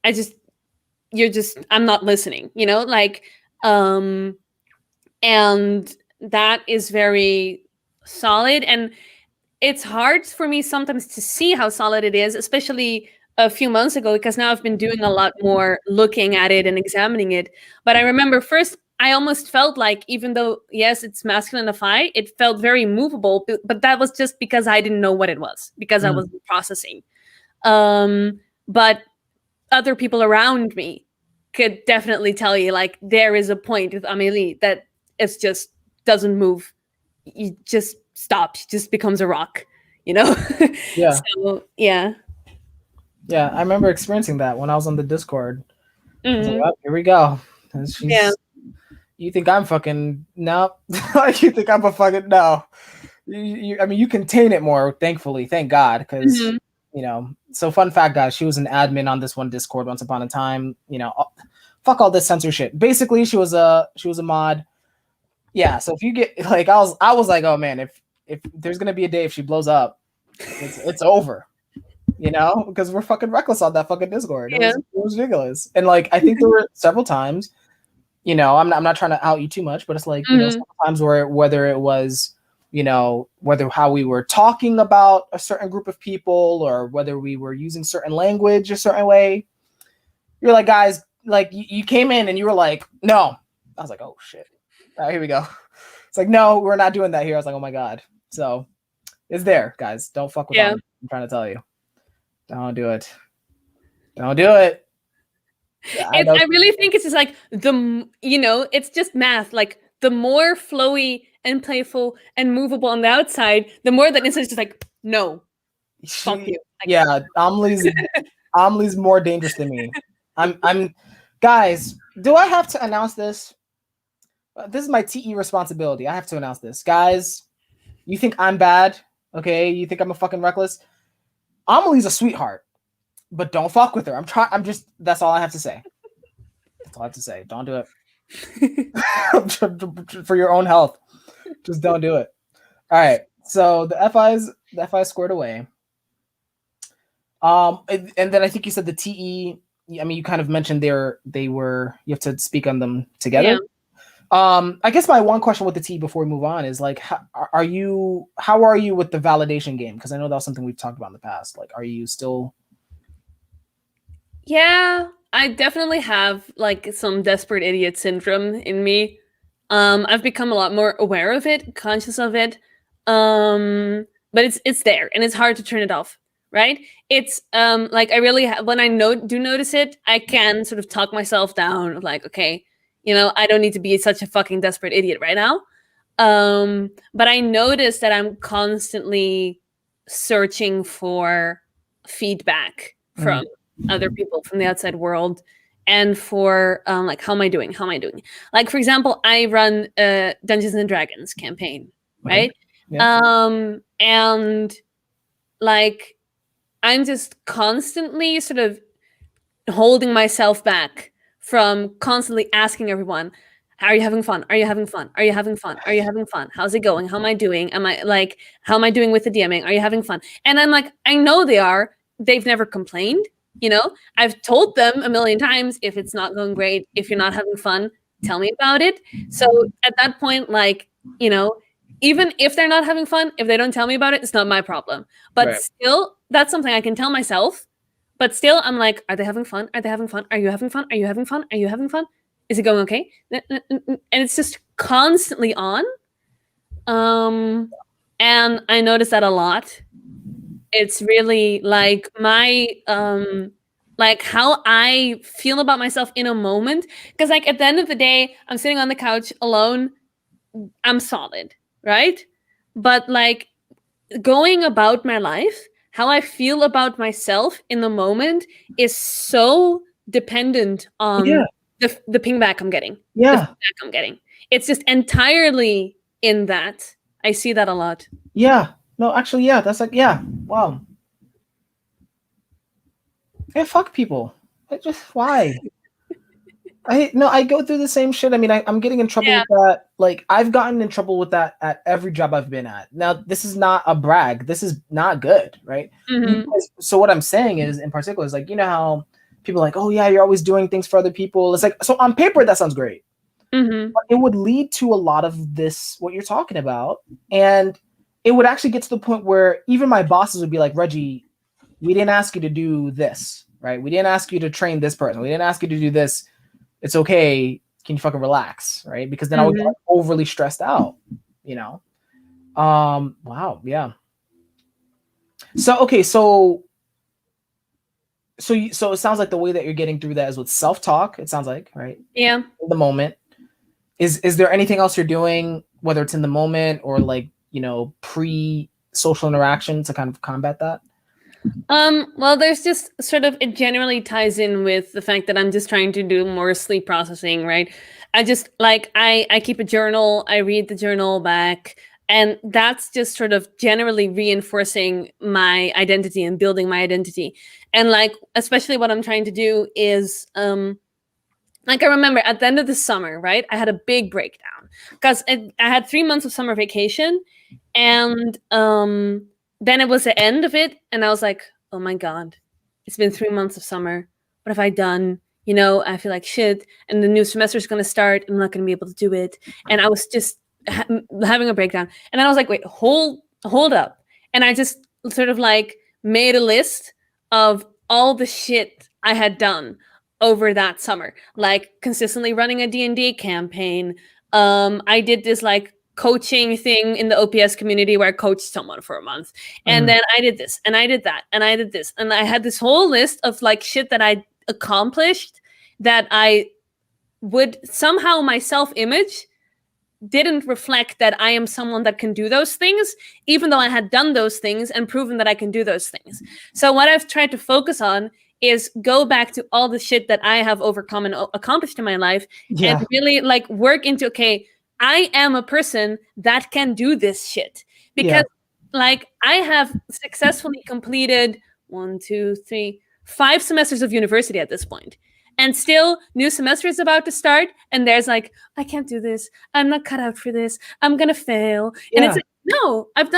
S2: I'm not listening, you know, like and that is very solid, and it's hard for me sometimes to see how solid it is, especially a few months ago, because now I've been doing a lot more looking at it and examining it. But I remember first I almost felt like, even though yes it's masculine FI, it felt very movable, but that was just because I didn't know what it was, because I was processing. But other people around me could definitely tell you like there is a point with Amélie that it's just doesn't move. You just stops, just becomes a rock, you know?
S1: Yeah.
S2: So, yeah.
S1: Yeah, I remember experiencing that when I was on the Discord. I was like, oh, here we go. You think I'm fucking no? You think I'm a fucking no? I mean, you contain it more, thankfully, thank God, because you know, so fun fact, guys, she was an admin on this one Discord once upon a time. You know, fuck all this censorship. Basically, she was a mod. Yeah, so if you get like, I was like, oh man, if there's gonna be a day if she blows up, it's over. You know, because we're fucking reckless on that fucking Discord. It was ridiculous. And like, I think there were several times, you know, I'm not trying to out you too much, but it's like, you know, sometimes where whether it was, you know, whether how we were talking about a certain group of people or whether we were using certain language a certain way, you're like, guys, like you came in and you were like, no. I was like, oh shit. All right, here we go. It's like, no, we're not doing that here. I was like, oh my God. So it's there, guys. Don't fuck with them. I'm trying to tell you. Don't do it. Don't do it.
S2: I really think it's just like it's just math. Like the more flowy and playful and movable on the outside, the more that it's just like, no, fuck you. Like,
S1: yeah, Amelie's more dangerous than me. I'm guys, do I have to announce this? This is my TE responsibility. I have to announce this. Guys, you think I'm bad? Okay, you think I'm a fucking reckless? Amelie's a sweetheart, but don't fuck with her. That's all I have to say. That's all I have to say. Don't do it. For your own health. Just don't do it. All right. So the FI's squared away. And then I think you said the TE, I mean, you kind of mentioned you have to speak on them together. Yeah. I guess my one question with the T before we move on is like, how are you with the validation game? Because I know that was something we've talked about in the past. Like, are you still?
S2: Yeah, I definitely have like some desperate idiot syndrome in me. I've become a lot more aware of it, conscious of it. But it's there and it's hard to turn it off. Right? It's like I really when I do notice it, I can sort of talk myself down of like, okay, you know, I don't need to be such a fucking desperate idiot right now. But I notice that I'm constantly searching for feedback from other people, from the outside world, and for like, how am I doing? How am I doing? Like, for example, I run a Dungeons and Dragons campaign, right? Yeah. And like, I'm just constantly sort of holding myself back from constantly asking everyone, are you having fun? Are you having fun? Are you having fun? Are you having fun? How's it going? How am I doing? How am I doing with the DMing? Are you having fun? And I'm like, I know they are. They've never complained. You know, I've told them a million times, if it's not going great, if you're not having fun, tell me about it. So at that point, like, you know, even if they're not having fun, if they don't tell me about it, it's not my problem. But still, that's something I can tell myself. But still, I'm like, are they having fun? Are they having fun? Are you having fun? Are you having fun? Are you having fun? Is it going okay? And it's just constantly on. And I notice that a lot. It's really like my like how I feel about myself in a moment. Because like at the end of the day, I'm sitting on the couch alone. I'm solid, right? But like going about my life, how I feel about myself in the moment is so dependent on the ping back I'm getting.
S1: Yeah.
S2: The feedback I'm getting. It's just entirely in that. I see that a lot.
S1: Yeah. No, actually, yeah. That's like, yeah. Wow. Yeah, fuck people. Why? I go through the same shit. I mean, I'm getting in trouble with that. Like, I've gotten in trouble with that at every job I've been at. Now, this is not a brag. This is not good, right? So what I'm saying is, in particular, is like, you know how people are like, oh yeah, you're always doing things for other people. It's like, so on paper, that sounds great. But it would lead to a lot of this, what you're talking about. And it would actually get to the point where even my bosses would be like, Reggie, we didn't ask you to do this, right? We didn't ask you to train this person. We didn't ask you to do this. It's okay. Can you fucking relax, right? Because then I would get overly stressed out, you know? Wow, yeah. So, okay, so it sounds like the way that you're getting through that is with self-talk, it sounds like, right?
S2: Yeah.
S1: In the moment. Is there anything else you're doing, whether it's in the moment or like, you know, pre-social interaction to kind of combat that?
S2: Well, there's just sort of, it generally ties in with the fact that I'm just trying to do more sleep processing, right? I just like, I keep a journal, I read the journal back, And that's just sort of generally reinforcing my identity and building my identity. And like, especially what I'm trying to do is, like I remember at the end of the summer, right? I had a big breakdown because I had 3 months of summer vacation, and then it was the end of it, and I was like, oh my god, it's been 3 months of summer. What have I done? You know, I feel like shit, and the new semester is going to start. I'm not going to be able to do it, and I was just having a breakdown. And then I was like, wait, hold up, and I just sort of like made a list of all the shit I had done over that summer, like consistently running a D&D campaign. I did this like coaching thing in the OPS community where I coached someone for a month. And then I did this and I did that and I did this. And I had this whole list of like shit that I accomplished that I would somehow my self-image didn't reflect that I am someone that can do those things, even though I had done those things and proven that I can do those things. So what I've tried to focus on is go back to all the shit that I have overcome and accomplished in my life, and really like work into, okay, I am a person that can do this shit. Because like I have successfully completed 5 semesters of university at this point. And still, new semester is about to start, and there's like, I can't do this. I'm not cut out for this. I'm gonna fail. And it's like, no, I've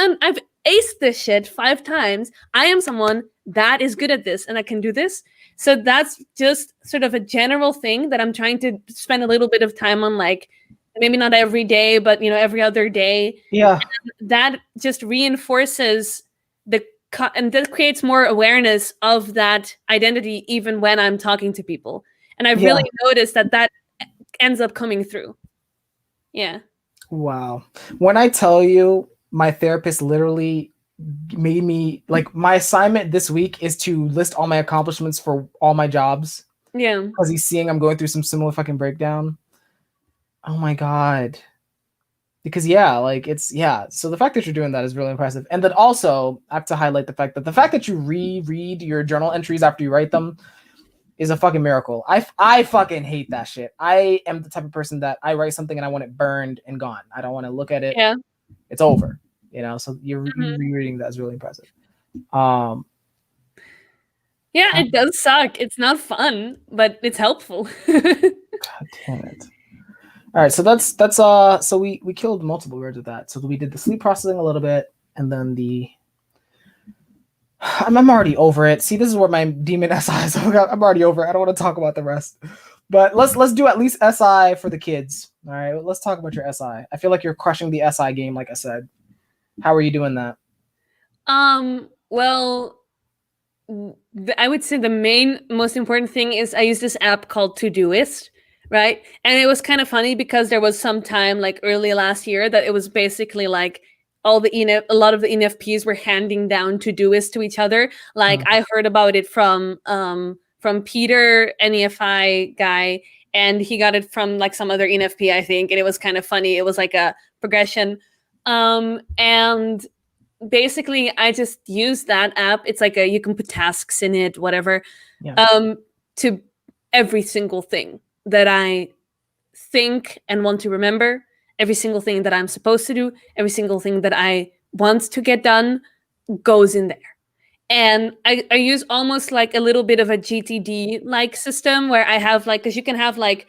S2: aced this shit 5 times. I am someone that is good at this, and I can do this. So that's just sort of a general thing that I'm trying to spend a little bit of time on, like maybe not every day, but you know, every other day.
S1: Yeah,
S2: and that just reinforces and that creates more awareness of that identity, even when I'm talking to people. And I've really noticed that ends up coming through. Yeah.
S1: Wow. When I tell you, my therapist literally made me, like, my assignment this week is to list all my accomplishments for all my jobs.
S2: Yeah.
S1: Because he's seeing I'm going through some similar fucking breakdown. Oh my god. Because so the fact that you're doing that is really impressive. And then also I have to highlight the fact that you reread your journal entries after you write them is a fucking miracle. I fucking hate that shit. I am the type of person that I write something and I want it burned and gone. I don't want to look at it.
S2: Yeah.
S1: It's over. You know, so you're rereading that is really impressive. Yeah,
S2: it does suck. It's not fun, but it's helpful.
S1: God damn it. All right, so that's so we killed multiple words with that. So we did the sleep processing a little bit, and then I'm already over it. See, this is where my demon SI is. I'm already over it. I don't want to talk about the rest. But let's do at least SI for the kids. All right, let's talk about your SI. I feel like you're crushing the SI game, like I said. How are you doing that?
S2: Well, I would say the most important thing is I use this app called Todoist. Right. And it was kind of funny because there was some time like early last year that it was basically like a lot of the ENFPs were handing down Todoist to each other. Like I heard about it from Peter, NEFI guy, and he got it from like some other ENFP, I think. And it was kind of funny. It was like a progression. And basically I just use that app. It's like you can put tasks in it, whatever, to every single thing that I think and want to remember, every single thing that I'm supposed to do, every single thing that I want to get done goes in there. And I use almost like a little bit of a GTD-like system where I have like, because you can have like,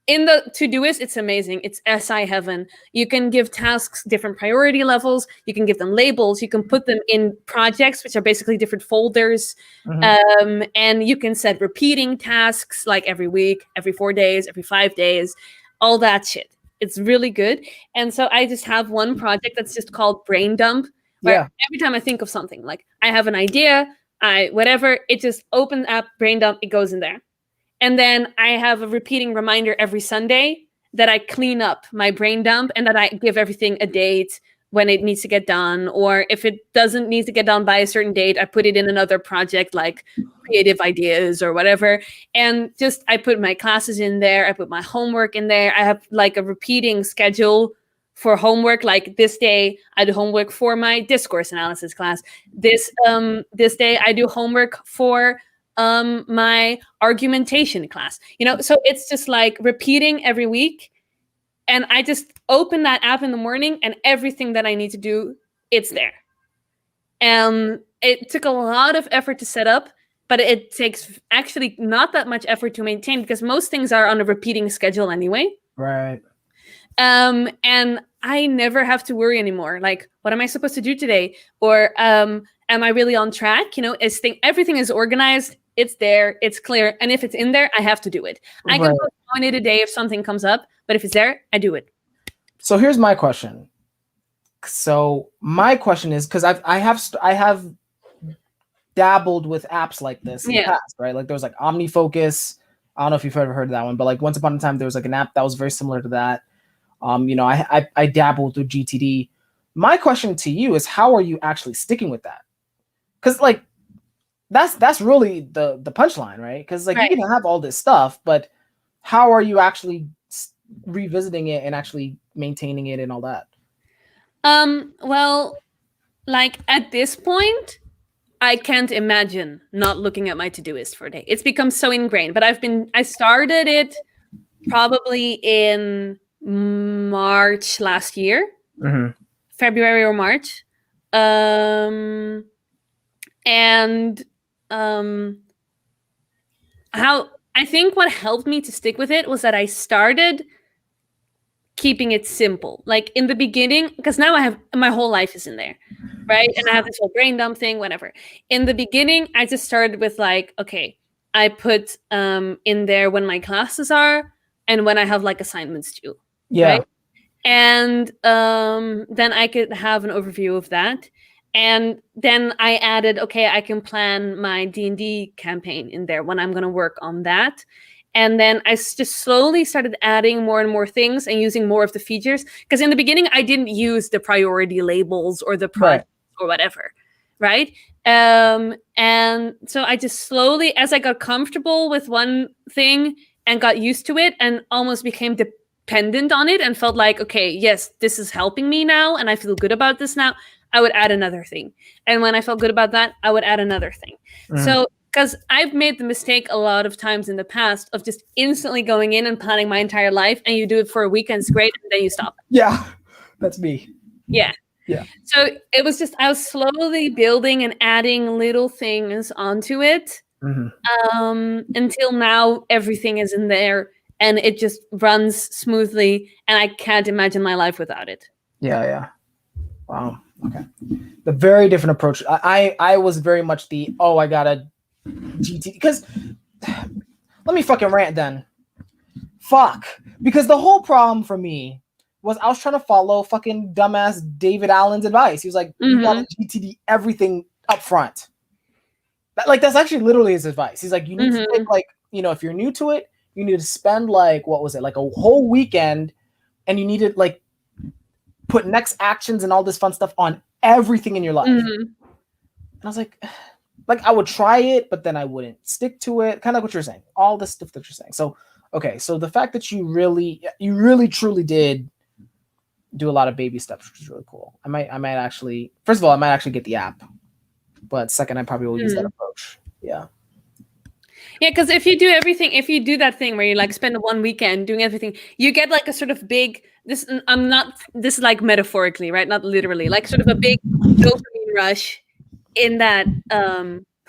S2: in the Todoist, it's amazing. It's SI heaven. You can give tasks different priority levels. You can give them labels. You can put them in projects, which are basically different folders. And you can set repeating tasks like every week, every 4 days, every 5 days, all that shit. It's really good. And so I just have one project that's just called Brain Dump, where every time I think of something, like I have an idea, it just opens up Brain Dump, it goes in there. And then I have a repeating reminder every Sunday that I clean up my brain dump and that I give everything a date when it needs to get done. Or if it doesn't need to get done by a certain date, I put it in another project like creative ideas or whatever. And just I put my classes in there. I put my homework in there. I have like a repeating schedule for homework. Like this day I do homework for my discourse analysis class. This day I do homework for my argumentation class, so it's just like repeating every week. And I just open that app in the morning and everything that I need to do, it's there. And it took a lot of effort to set up, but it takes actually not that much effort to maintain because most things are on a repeating schedule anyway.
S1: Right.
S2: And I never have to worry anymore. Like, what am I supposed to do today? Or am I really on track? You know, everything is organized. It's there. It's clear. And if it's in there, I have to do it. I can postpone it a day if something comes up, but if it's there, I do it.
S1: So here's my question. So my question is, because I have dabbled with apps like this in the past, right? Like there was like OmniFocus. I don't know if you've ever heard of that one, but like once upon a time there was like an app that was very similar to that. You know, I dabbled with GTD. My question to you is, how are you actually sticking with that? Because like that's really the punchline, right? Because like you can have all this stuff, but how are you actually revisiting it and actually maintaining it and all that?
S2: Well, like at this point, I can't imagine not looking at my to-do list for a day. It's become so ingrained, but I started it probably in March last year, February or March. How I think what helped me to stick with it was that I started keeping it simple. Like in the beginning, because now I have my whole life is in there, right? And I have this whole brain dump thing, whatever. In the beginning, I just started with like, okay, I put in there when my classes are and when I have like assignments due.
S1: Yeah.
S2: Right? And then I could have an overview of that. And then I added, okay, I can plan my D&D campaign in there when I'm going to work on that. And then I just slowly started adding more and more things and using more of the features. Because in the beginning, I didn't use the priority labels or the project or whatever, right? And so I just slowly, as I got comfortable with one thing and got used to it and almost became dependent on it and felt like, okay, yes, this is helping me now and I feel good about this now, I would add another thing. And when I felt good about that, I would add another thing. So, because I've made the mistake a lot of times in the past of just instantly going in and planning my entire life, and you do it for a week and it's great, and then you stop.
S1: Yeah, that's me.
S2: Yeah. So it was just, I was slowly building and adding little things onto it until now everything is in there and it just runs smoothly, and I can't imagine my life without it.
S1: Yeah. Wow. Okay. The very different approach. I was very much I gotta GT, because let me fucking rant then. Fuck. Because the whole problem for me was I was trying to follow fucking dumbass David Allen's advice. He was like, you gotta GTD everything up front. That's actually literally his advice. He's like, you need to take, like, you know, if you're new to it, you need to spend like, what was it, like a whole weekend, and you need to like put next actions and all this fun stuff on everything in your life. And I was like I would try it, but then I wouldn't stick to it. Kind of what you're saying, all this stuff that you're saying. So, okay. So the fact that you really truly did do a lot of baby steps, which is really cool. I might actually, first of all, I might actually get the app, but second, I probably will use that approach. Yeah.
S2: Yeah, because if you do that thing where you like spend one weekend doing everything, you get like a sort of big, this is like metaphorically, right? Not literally, like sort of a big dopamine rush in that,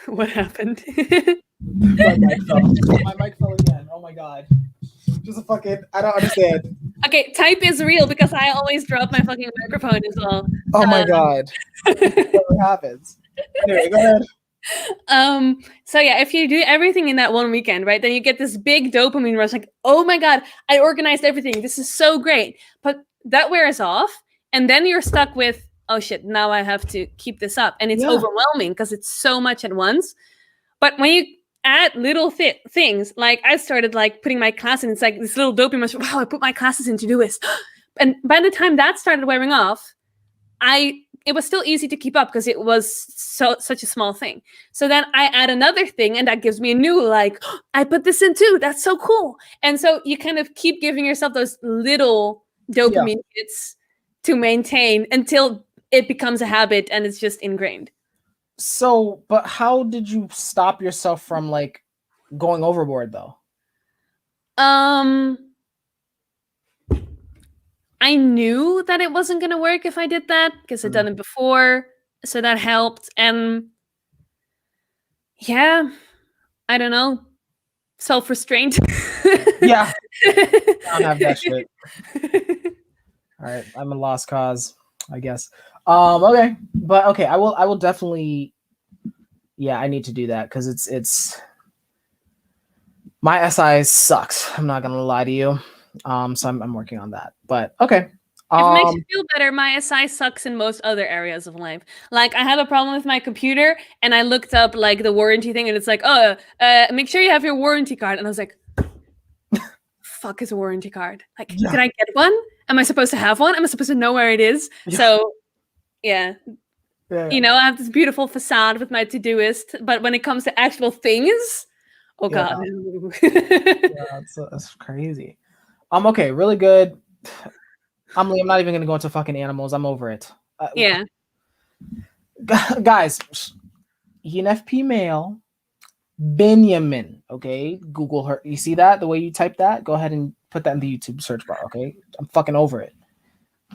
S2: what happened?
S1: My mic fell again. Oh my God. Just a fucking, I don't understand.
S2: Okay, type is real because I always drop my fucking microphone as well.
S1: Oh my God. What happens? Anyway, go ahead.
S2: So yeah, if you do everything in that one weekend, right, then you get this big dopamine rush, like, oh my God, I organized everything. This is so great. But that wears off, and then you're stuck with, oh shit, now I have to keep this up. And it's overwhelming because it's so much at once. But when you add little things, like I started like putting my class in, it's like this little dopamine rush, wow, I put my classes in to-do-list. And by the time that started wearing off, it was still easy to keep up because it was such a small thing. So then I add another thing, and that gives me a new, like, oh, I put this in too. That's so cool. And so you kind of keep giving yourself those little dopamine hits to maintain until it becomes a habit and it's just ingrained.
S1: So, but how did you stop yourself from like going overboard though?
S2: I knew that it wasn't going to work if I did that because I'd done it before. So that helped. And yeah, I don't know. Self-restraint.
S1: Yeah. I don't have that shit. All right. I'm a lost cause, I guess. Okay. But okay, I will definitely, yeah, I need to do that because it's my SI sucks. I'm not gonna lie to you. So I'm working on that. But okay.
S2: If it makes you feel better, my SI sucks in most other areas of life. Like, I have a problem with my computer, and I looked up like the warranty thing, and it's like, oh, make sure you have your warranty card. And I was like, fuck is a warranty card? Like,
S1: Yeah.
S2: did I get one? Am I supposed to have one? Am I supposed to know where it is?
S1: Yeah.
S2: So, yeah.
S1: Yeah.
S2: You know, I have this beautiful facade with my Todoist, but when it comes to actual things, oh
S1: Yeah.
S2: god.
S1: Yeah, that's crazy. Okay, really good. Amélie, I'm not even gonna go into fucking animals. I'm over it.
S2: Yeah.
S1: Guys, ENFP male, Benjamin. Okay, Google her. You see that? The way you type that? Go ahead and put that in the YouTube search bar. Okay, I'm fucking over it,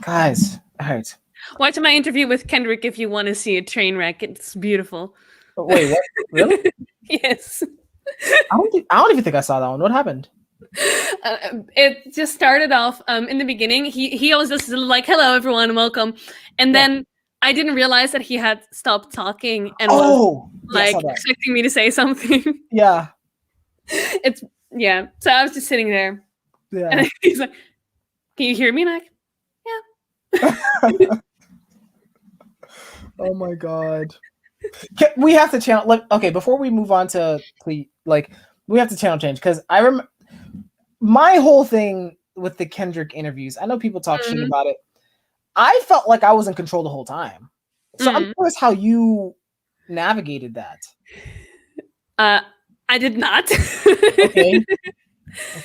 S1: guys. All right.
S2: Watch my interview with Kendrick if you want to see a train wreck. It's beautiful.
S1: Wait, what? Really?
S2: Yes.
S1: I don't even think I saw that one. What happened?
S2: It just started off in the beginning. He always does like, hello everyone, welcome, and then I didn't realize that he had stopped talking and was like expecting me to say something.
S1: Yeah.
S2: It's yeah. So I was just sitting there.
S1: Yeah.
S2: And he's like, "Can you hear me?" And I'm like, yeah.
S1: Oh my god. We have to channel. Okay, before we move on to we have to channel change because I remember my whole thing with the Kendrick interviews. I know people talk shit about it. I felt like I was in control the whole time. So I'm curious how you navigated that.
S2: I did not.
S1: Okay.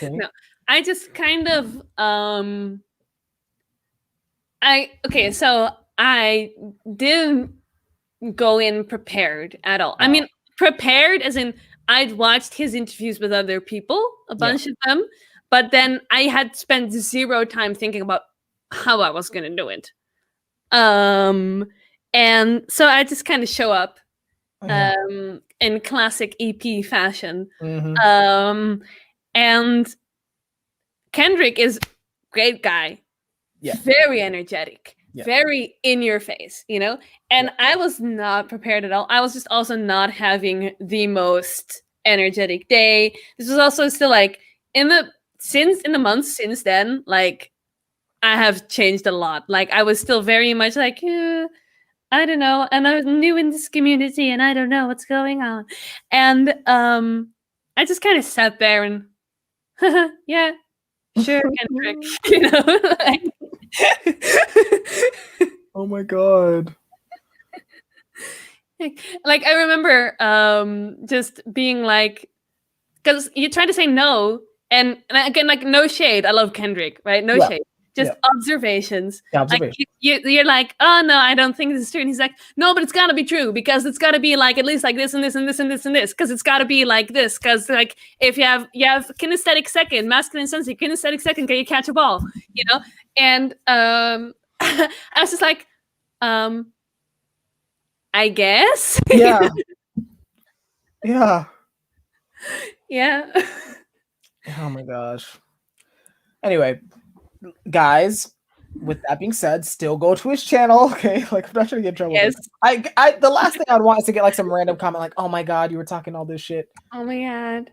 S2: No, I just kind of so I didn't go in prepared at all. I mean, prepared as in I'd watched his interviews with other people, a bunch of them, but then I had spent zero time thinking about how I was going to do it. And so I just kind of show up in classic EP fashion. And Kendrick is a great guy. Yeah. Very energetic. Yeah. Very in your face, you know? And I was not prepared at all. I was just also not having the most energetic day. This was also still like in the months since then, like I have changed a lot. Like I was still very much like, I don't know. And I'm new in this community and I don't know what's going on. And I just kind of sat there and yeah, sure, Kendrick, you know, like,
S1: oh my god.
S2: Like I remember just being like, because you try to say no, and again, like no shade. I love Kendrick, right? No shade. Just observations. Like you're like, oh no, I don't think this is true. And he's like, no, but it's gotta be true because it's gotta be like at least like this and this and this and this and this because it's gotta be like this because like if you have kinesthetic second, masculine sensitive, kinesthetic second, can you catch a ball? You know, and I was just like, I guess.
S1: Yeah. Yeah.
S2: Yeah.
S1: Oh my gosh. Anyway, guys, with that being said, still go to his channel, okay? Like I'm not trying to get in trouble.
S2: Yes.
S1: I the last thing I'd want is to get like some random comment like, oh my god, you were talking all this shit.
S2: Oh my god.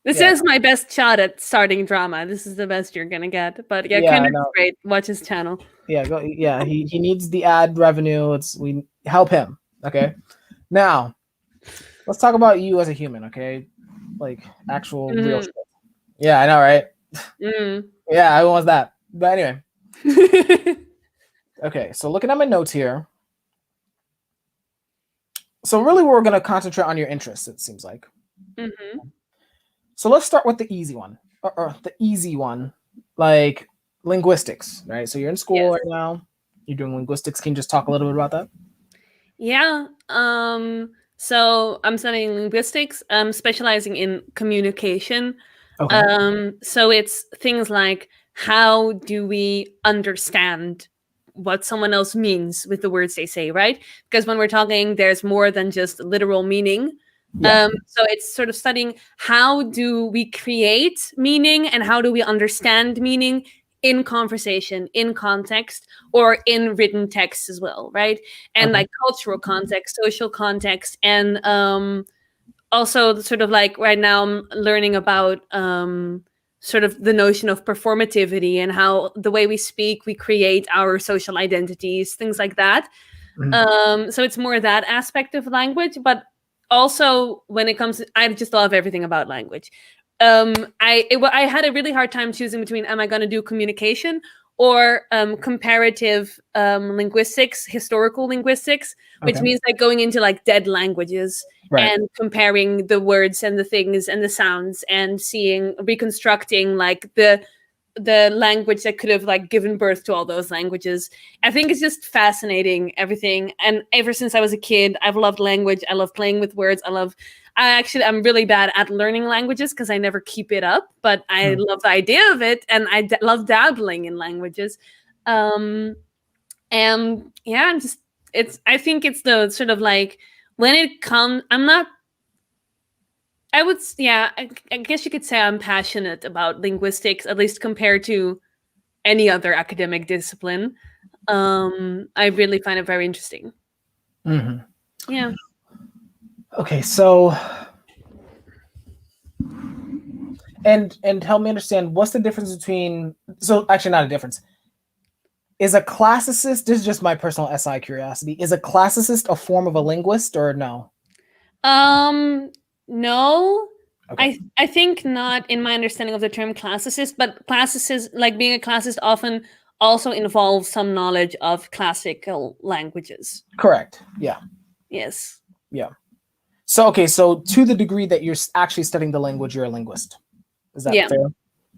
S2: This is my best shot at starting drama. This is the best you're gonna get. But yeah, Kendrick's great. Watch his channel.
S1: Yeah, go. Yeah, he needs the ad revenue. We help him. Okay. Now, let's talk about you as a human. Okay, like actual real shit. Yeah, I know, right? Yeah, I want that. But anyway. Okay, so looking at my notes here. So really, we're gonna concentrate on your interests. It seems like. So let's start with the easy one, or the easy one, like linguistics, right? So you're in school right now. You're doing linguistics. Can you just talk a little bit about that?
S2: Yeah. So I'm studying linguistics. I'm specializing in communication. Okay. So it's things like how do we understand what someone else means with the words they say, right? Because when we're talking, there's more than just literal meaning.
S1: Yeah.
S2: So it's sort of studying how do we create meaning and how do we understand meaning in conversation, in context, or in written text as well, right? And
S1: Okay.
S2: like cultural context, social context, and also sort of like right now I'm learning about sort of the notion of performativity and how the way we speak, we create our social identities, things like that. So it's more that aspect of language, but also when it comes to, I just love everything about language. I had a really hard time choosing between am I going to do communication or comparative linguistics, historical linguistics, which
S1: Okay.
S2: means like going into like dead languages
S1: Right.
S2: and comparing the words and the things and the sounds and reconstructing like the language that could have like given birth to all those languages. I think it's just fascinating, everything. And ever since I was a kid, I've loved language. I love playing with words. I'm really bad at learning languages because I never keep it up, but I love the idea of it, and love dabbling in languages. And yeah, I think it's the sort of like when it comes, I guess you could say I'm passionate about linguistics, at least compared to any other academic discipline. I really find it very interesting.
S1: Mm-hmm.
S2: Yeah.
S1: Okay, so and help me understand what's the difference between. So actually, not a difference. Is a classicist? This is just my personal SI curiosity. Is a classicist a form of a linguist or no?
S2: No.
S1: Okay.
S2: I think not in my understanding of the term classicist, but classicist, like being a classicist, often also involves some knowledge of classical languages.
S1: Correct. Yeah.
S2: Yes.
S1: Yeah. So okay, so to the degree that you're actually studying the language, you're a linguist. Is that fair?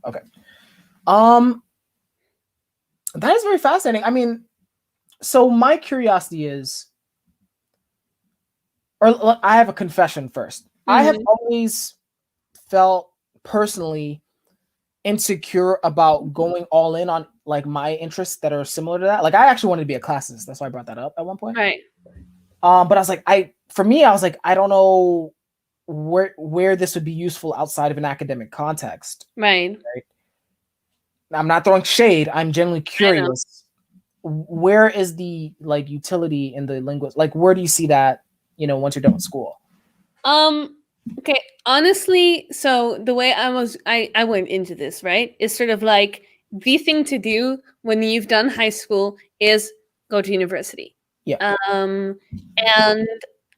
S1: Okay. That is very fascinating. I mean, so my curiosity is, or I have a confession first. Mm-hmm. I have always felt personally insecure about going all in on like my interests that are similar to that. Like I actually wanted to be a classicist. That's why I brought that up at one point.
S2: Right.
S1: But I was like, I was like, I don't know where this would be useful outside of an academic context.
S2: Right.
S1: I'm not throwing shade. I'm genuinely curious. Where is the like utility in the linguist? Like, where do you see that? Once you're done with school.
S2: Okay. Honestly, so the way I went into this, right, is sort of like the thing to do when you've done high school is go to university.
S1: Yeah.
S2: And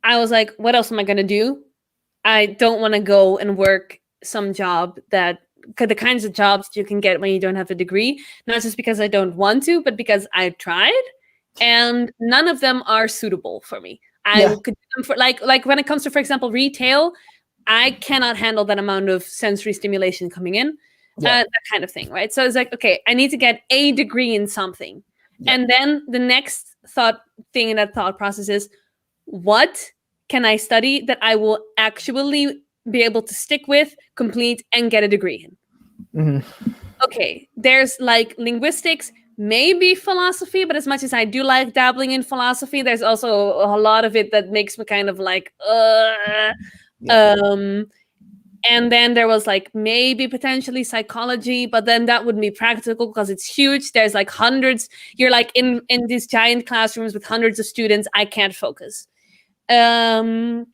S2: I was like, what else am I gonna do? I don't want to go and work some job the kinds of jobs you can get when you don't have a degree, not just because I don't want to, but because I've tried and none of them are suitable for me. I could do them for like when it comes to, for example, retail, I cannot handle that amount of sensory stimulation coming in, that kind of thing, right? So it's like, okay, I need to get a degree in something. And then the next thing in that thought process is, what can I study that I will actually be able to stick with, complete, and get a degree in? Mm-hmm. Okay, there's like linguistics, maybe philosophy, but as much as I do like dabbling in philosophy, there's also a lot of it that makes me kind of like, and then there was like maybe potentially psychology, but then that wouldn't be practical because it's huge. There's like hundreds. You're like in these giant classrooms with hundreds of students. I can't focus. And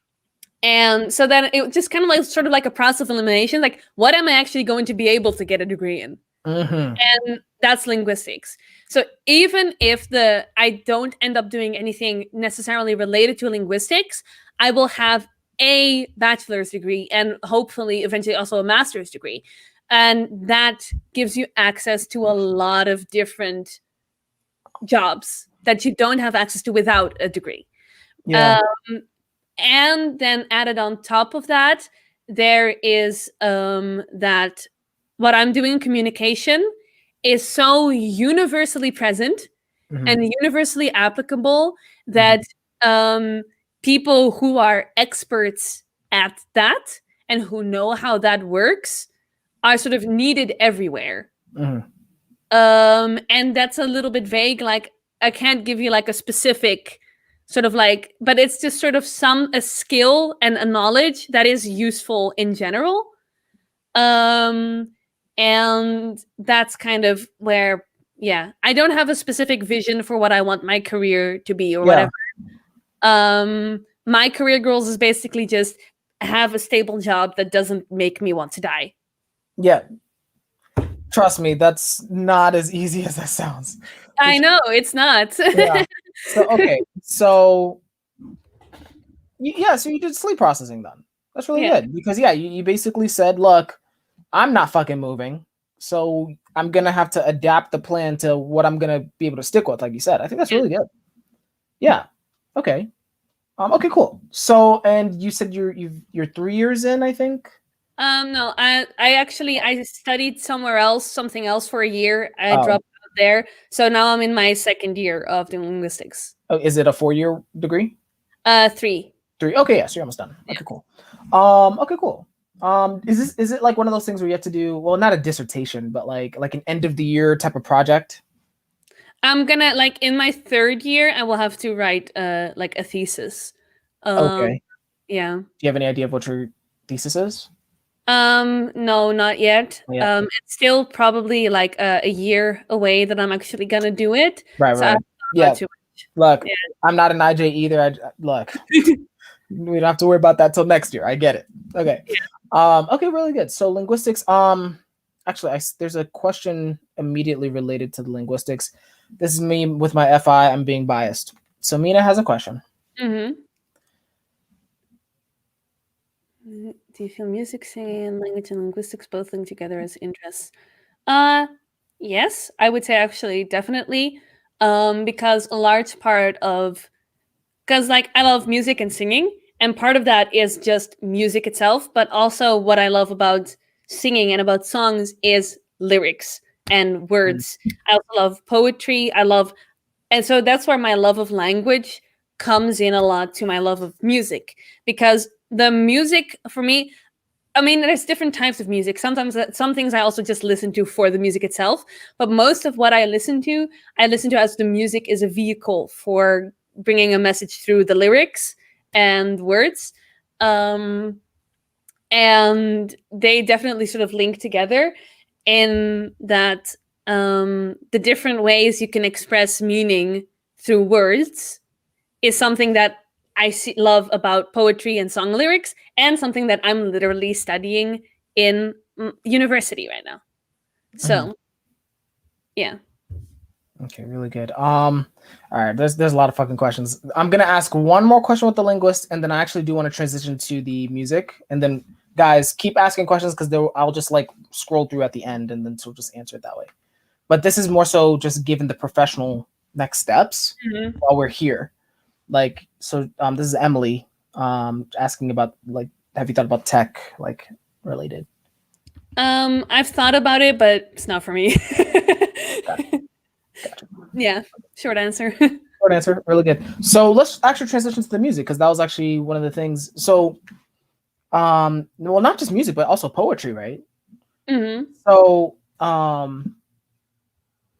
S2: so then it just kind of like sort of like a process of elimination. Like, what am I actually going to be able to get a degree in? Mm-hmm. And that's linguistics. So even if I don't end up doing anything necessarily related to linguistics, I will have a bachelor's degree and hopefully eventually also a master's degree. And that gives you access to a lot of different jobs that you don't have access to without a degree. Yeah. And then added on top of that, there is that what I'm doing in communication is so universally present and universally applicable that people who are experts at that and who know how that works are sort of needed everywhere. And that's a little bit vague. Like, I can't give you like a specific sort of like, but it's just sort of a skill and a knowledge that is useful in general. And that's kind of where, yeah, I don't have a specific vision for what I want my career to be or whatever. My career goals is basically just have a stable job that doesn't make me want to die.
S1: Yeah. Trust me, that's not as easy as that sounds.
S2: I know, it's not.
S1: Yeah. So, okay. So, yeah, so you did sleep processing then. That's really good because, yeah, you basically said, look, I'm not fucking moving. So I'm going to have to adapt the plan to what I'm going to be able to stick with, like you said. I think that's really good. Yeah. Okay. Okay, cool. So, and you said you're 3 years in, I think?
S2: No, I studied something else for a year. I dropped out there. So now I'm in my second year of the linguistics.
S1: Oh, is it a 4-year degree?
S2: 3.
S1: 3. Okay, yeah, so you're almost done. Okay, cool. Okay, cool. Is it like one of those things where you have to do, well, not a dissertation, but like an end of the year type of project?
S2: I'm gonna, like, in my 3rd year, I will have to write like a thesis.
S1: Okay.
S2: Yeah.
S1: Do you have any idea of what your thesis is?
S2: No, not yet.
S1: Yeah.
S2: It's still probably like a year away that I'm actually gonna do it.
S1: Right,
S2: so
S1: right. Yeah. Look, yeah. I'm not an IJ either. Look, we don't have to worry about that till next year. I get it. Okay. Yeah. Okay, really good. So linguistics. Actually, there's a question immediately related to the linguistics. This is me with my FI. I'm being biased. So Mina has a question.
S2: Mm-hmm. Do you feel music, singing, and language and linguistics both linked together as interests? Yes, I would say actually definitely. Because a large part of, because like I love music and singing, and part of that is just music itself, but also what I love about singing and about songs is lyrics and words. I also love poetry. And so that's where my love of language comes in a lot to my love of music, because the music for me, I mean, there's different types of music. Sometimes some things I also just listen to for the music itself, but most of what I listen to as the music is a vehicle for bringing a message through the lyrics and words. And they definitely sort of link together in that the different ways you can express meaning through words is something that I love about poetry and song lyrics, and something that I'm literally studying in university right now. So, yeah.
S1: Okay, really good. All right, there's a lot of fucking questions. I'm gonna ask one more question with the linguist, and then I actually do want to transition to the music. And then, guys, keep asking questions because I'll just like scroll through at the end, and then so just answer it that way. But this is more so just given the professional next steps while we're here. Like, so this is Amélie asking about, like, have you thought about tech, like, related?
S2: I've thought about it, but it's not for me. Gotcha. Yeah, short answer.
S1: Short answer, really good. So let's actually transition to the music, because that was actually one of the things. So, well, not just music, but also poetry, right? So,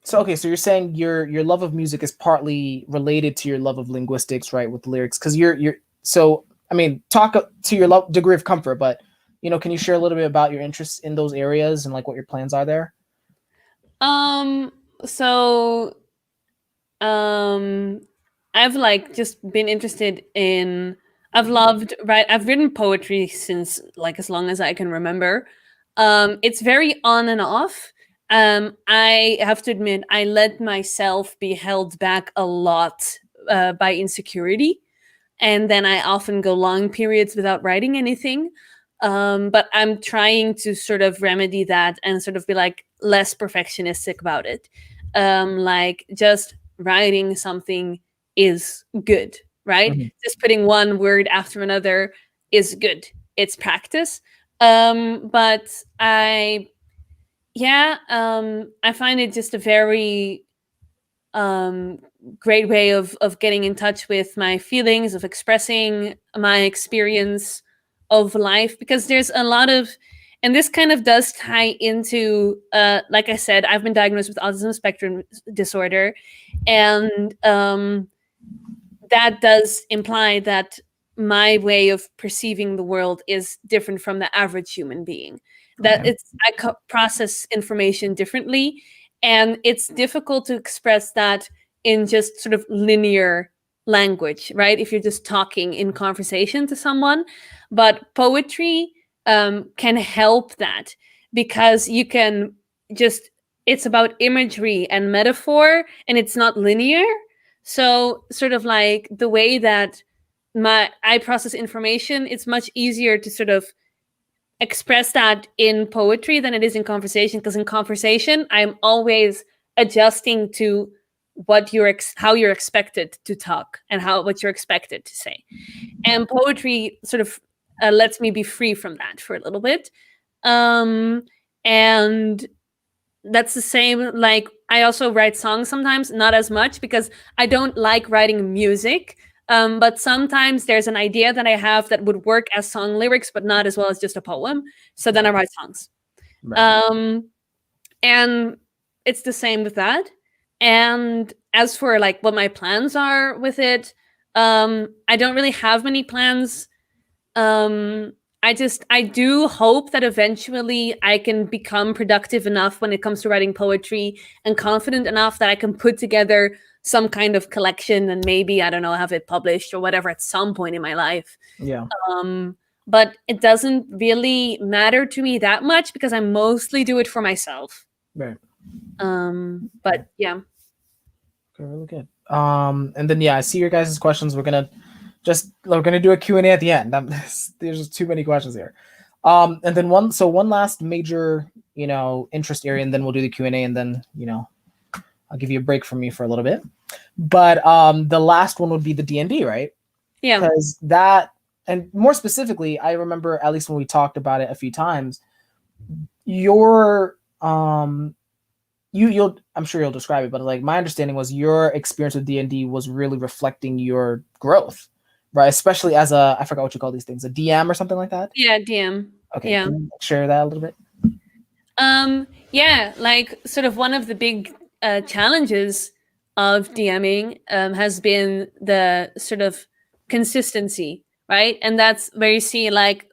S1: so okay, so you're saying your love of music is partly related to your love of linguistics, right? With the lyrics, because you're so, I mean, talk to your degree of comfort, but can you share a little bit about your interests in those areas and like what your plans are there?
S2: So, I've like just been interested in. I've written poetry since like as long as I can remember. It's very on and off. I have to admit, I let myself be held back a lot by insecurity, and then I often go long periods without writing anything. But I'm trying to sort of remedy that and sort of be like less perfectionistic about it. Like just writing something is good, right? Just putting one word after another is good. It's practice. But I find it just a very great way of getting in touch with my feelings, of expressing my experience of life, because there's a lot of, And this kind of does tie into, like I said, I've been diagnosed with autism spectrum disorder, and that does imply that my way of perceiving the world is different from the average human being. That I process information differently, and it's difficult to express that in just sort of linear language, right? If you're just talking in conversation to someone. But poetry can help that, because you can just, it's about imagery and metaphor, and it's not linear. So sort of like the way that I process information, it's much easier to sort of express that in poetry than it is in conversation, because in conversation I'm always adjusting to what how you're expected to talk and what you're expected to say. And poetry sort of lets me be free from that for a little bit. And that's the same, like I also write songs sometimes, not as much because I don't like writing music. But sometimes there's an idea that I have that would work as song lyrics, but not as well as just a poem. So then I write songs. Right. And it's the same with that. And as for like what my plans are with it, I don't really have many plans. I do hope that eventually I can become productive enough when it comes to writing poetry, and confident enough that I can put together some kind of collection and maybe, I don't know, have it published or whatever at some point in my life.
S1: Yeah.
S2: But it doesn't really matter to me that much because I mostly do it for myself.
S1: Right.
S2: But yeah.
S1: Okay, really good. And then I see your guys' questions. We're gonna do a Q&A at the end. There's just too many questions here. And then one last major, interest area, and then we'll do the Q&A, and then, I'll give you a break from me for a little bit. But the last one would be the D&D, right?
S2: Yeah.
S1: Because that, and more specifically, I remember, at least when we talked about it a few times, your I'm sure you'll describe it, but like my understanding was your experience with D&D was really reflecting your growth, right? Especially as I forgot what you call these things, a DM or something like that?
S2: Yeah, DM.
S1: Okay,
S2: yeah.
S1: Can you share that a little bit?
S2: Yeah, like sort of one of the big challenges of DMing has been the sort of consistency, right? And that's where you see, like,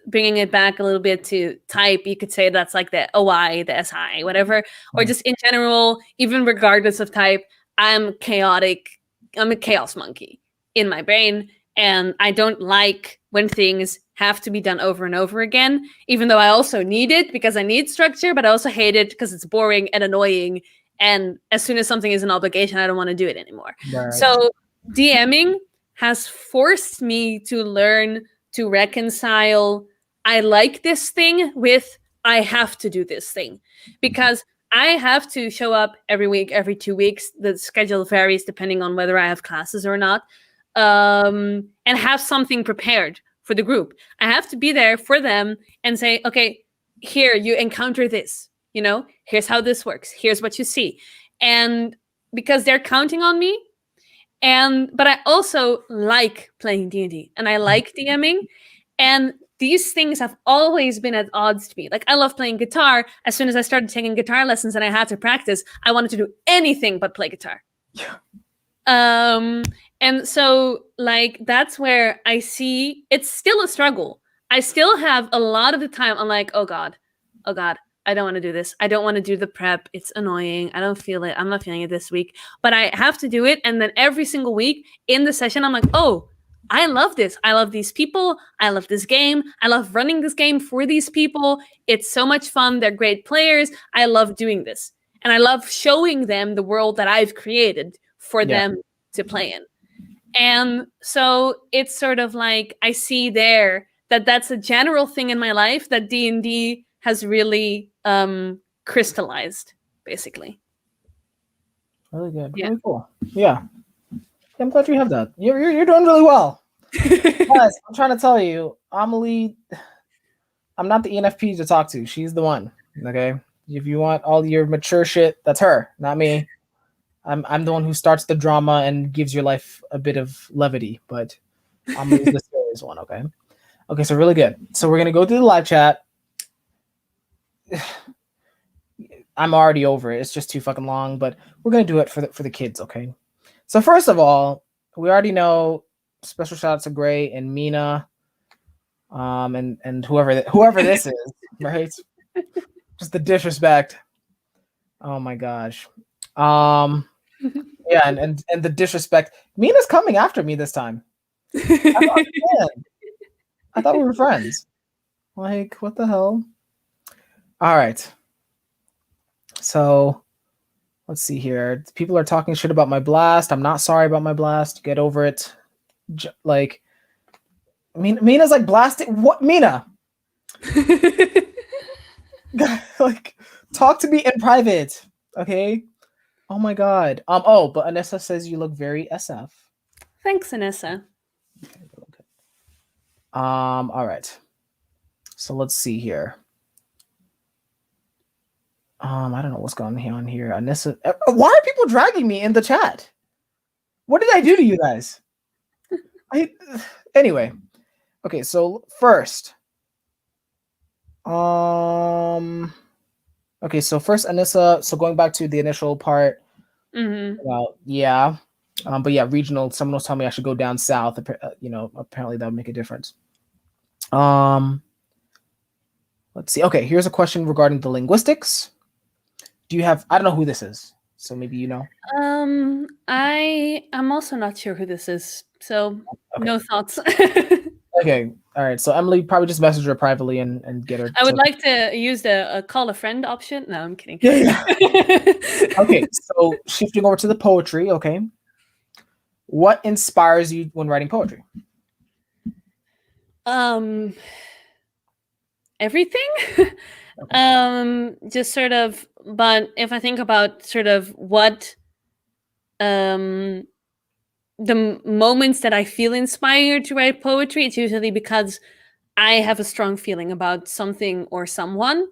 S2: bringing it back a little bit to type, you could say that's like the OI, the SI, whatever, or just in general, even regardless of type, I'm chaotic. I'm a chaos monkey in my brain, and I don't like when things have to be done over and over again, even though I also need it because I need structure, but I also hate it because it's boring and annoying. And as soon as something is an obligation, I don't want to do it anymore. Right. So DMing has forced me to learn to reconcile I like this thing with I have to do this thing, because I have to show up every week, every 2 weeks. The schedule varies depending on whether I have classes or not, and have something prepared for the group. I have to be there for them and say, okay, here, you encounter this, here's how this works. Here's what you see. And because they're counting on me, but I also like playing D&D and I like DMing, and these things have always been at odds to me. Like, I love playing guitar. As soon as I started taking guitar lessons and I had to practice, I wanted to do anything but play guitar. Yeah. And so, like, that's where I see it's still a struggle. I still have a lot of the time, I'm like, oh God, I don't want to do this. I don't want to do the prep. It's annoying. I don't feel it. I'm not feeling it this week, but I have to do it. And then every single week in the session, I'm like, oh, I love this. I love these people. I love this game. I love running this game for these people. It's so much fun. They're great players. I love doing this. And I love showing them the world that I've created for them to play in. And so it's sort of like, I see there that that's a general thing in my life that D&D has really crystallized, basically.
S1: Really good. Yeah. Really cool. Yeah. I'm glad you have that. You're doing really well. Guys, I'm trying to tell you, Amélie, I'm not the ENFP to talk to. She's the one. Okay. If you want all your mature shit, that's her, not me. I'm the one who starts the drama and gives your life a bit of levity, but Amelie's the serious one. Okay. Okay. So really good. So we're gonna go through the live chat. I'm already over it. It's just too fucking long, but we're gonna do it for the kids, okay? So first of all, we already know special shout out to Gray and Mina, and whoever this is, right? Just the disrespect. Oh my gosh. Yeah, and the disrespect. Mina's coming after me this time. I thought we were friends. Like, what the hell? All right. So let's see here. People are talking shit about my blast. I'm not sorry about my blast. Get over it. Like, Mina's like blasting. What, Mina? Like, talk to me in private, okay? Oh my god. Oh, but Anissa says you look very SF.
S2: Thanks, Anissa.
S1: Okay. All right. So let's see here. I don't know what's going on here. Anissa, why are people dragging me in the chat? What did I do to you guys? Anyway. Okay, so first. Okay, so first Anissa, so going back to the initial part. Well, yeah. But yeah, regional, someone was telling me I should go down south. Apparently that would make a difference. Let's see. Okay, here's a question regarding the linguistics. Do you have, I don't know who this is, so maybe you know.
S2: I'm also not sure who this is, so okay. No thoughts.
S1: Okay, all right. So Emily, probably just message her privately and get her.
S2: I would like to use the call a friend option. No, I'm kidding.
S1: Yeah. Okay, so shifting over to the poetry. Okay, what inspires you when writing poetry?
S2: Everything. Just sort of. But if I think about sort of what, the moments that I feel inspired to write poetry, it's usually because I have a strong feeling about something or someone.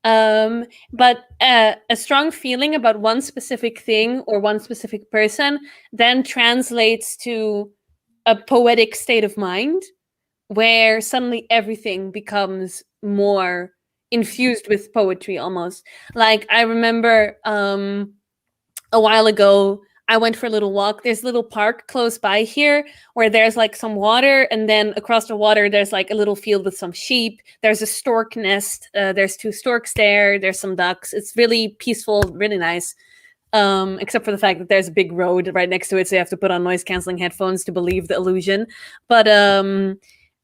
S2: But a strong feeling about one specific thing or one specific person then translates to a poetic state of mind where suddenly everything becomes more infused with poetry almost. Like I remember a while ago, I went for a little walk. There's a little park close by here where there's like some water, and then across the water there's like a little field with some sheep. There's a stork nest. There's 2 storks there. There's some ducks. It's really peaceful, really nice. Except for the fact that there's a big road right next to it, so you have to put on noise canceling headphones to believe the illusion. But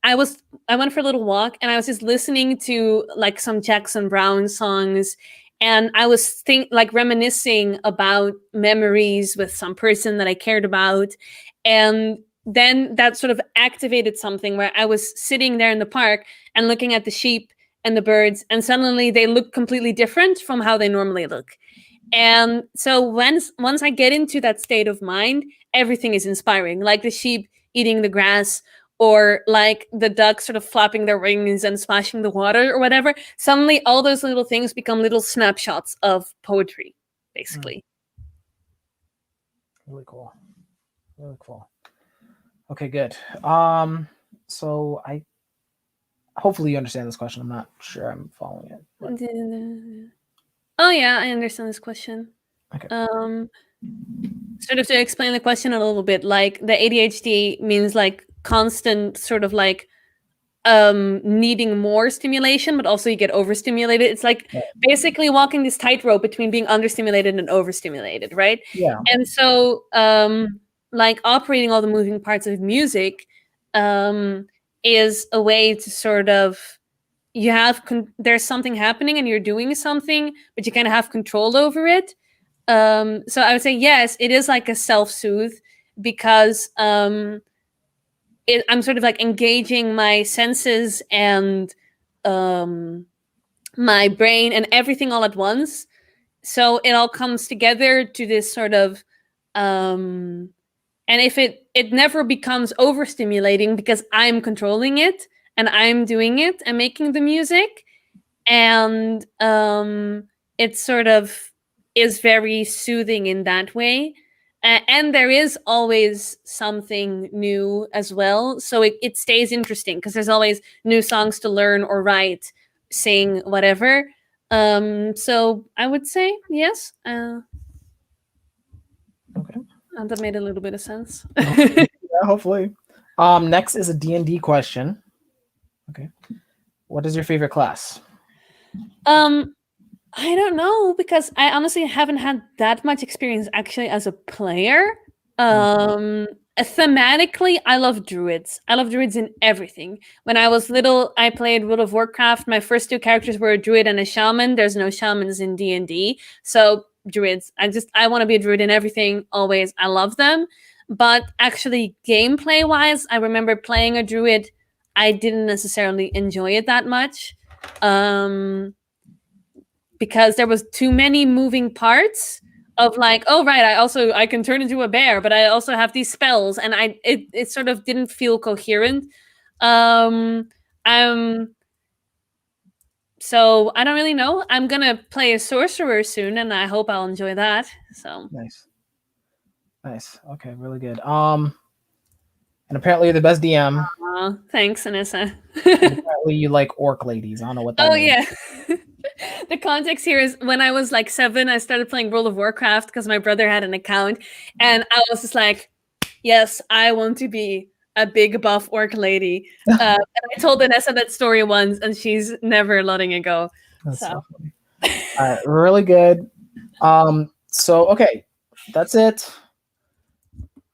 S2: I went for a little walk, and I was just listening to like some Jackson Browne songs. And I was reminiscing about memories with some person that I cared about. And then that sort of activated something where I was sitting there in the park and looking at the sheep and the birds, and suddenly they look completely different from how they normally look. And so once I get into that state of mind, everything is inspiring, like the sheep eating the grass, or like the ducks sort of flapping their wings and splashing the water or whatever. Suddenly all those little things become little snapshots of poetry, basically.
S1: Really cool. Really cool. Okay, good. So hopefully you understand this question. I'm not sure I'm following it. But...
S2: Oh yeah, I understand this question.
S1: Okay.
S2: Sort of to explain the question a little bit, like the ADHD means like constant sort of like needing more stimulation, but also you get overstimulated. It's like basically walking this tightrope between being understimulated and overstimulated, right?
S1: Yeah.
S2: And so like operating all the moving parts of music is a way to sort of, you have there's something happening and you're doing something, but you kind of have control over it. So I would say yes, it is like a self-soothe, because I'm sort of like engaging my senses and my brain and everything all at once. So it all comes together to this sort of, and if it never becomes overstimulating because I'm controlling it and I'm doing it and making the music, and it sort of is very soothing in that way. And there is always something new as well. So it stays interesting because there's always new songs to learn or write, sing, whatever. So I would say yes.
S1: Okay.
S2: That made a little bit of sense.
S1: Yeah, hopefully. Next is a D&D question. Okay. What is your favorite class?
S2: I don't know, because I honestly haven't had that much experience actually as a player. Thematically, I love druids. I love druids in everything. When I was little, I played World of Warcraft. My first two characters were a druid and a shaman. There's no shamans in D&D, so druids. I want to be a druid in everything always. I love them. But actually, gameplay wise, I remember playing a druid. I didn't necessarily enjoy it that much. Because there was too many moving parts of like, oh right, I can turn into a bear, but I also have these spells, and it sort of didn't feel coherent. I'm So I don't really know. I'm gonna play a sorcerer soon, and I hope I'll enjoy that. So
S1: nice. Okay, really good. And apparently you're the best DM.
S2: Thanks, Anissa.
S1: Apparently you like orc ladies. I don't know what that means.
S2: Yeah. The context here is when I was like 7, I started playing World of Warcraft because my brother had an account, and I was just like, yes, I want to be a big buff orc lady. And I told Vanessa that story once, and she's never letting it go.
S1: That's so funny. All right, really good. So okay, that's it.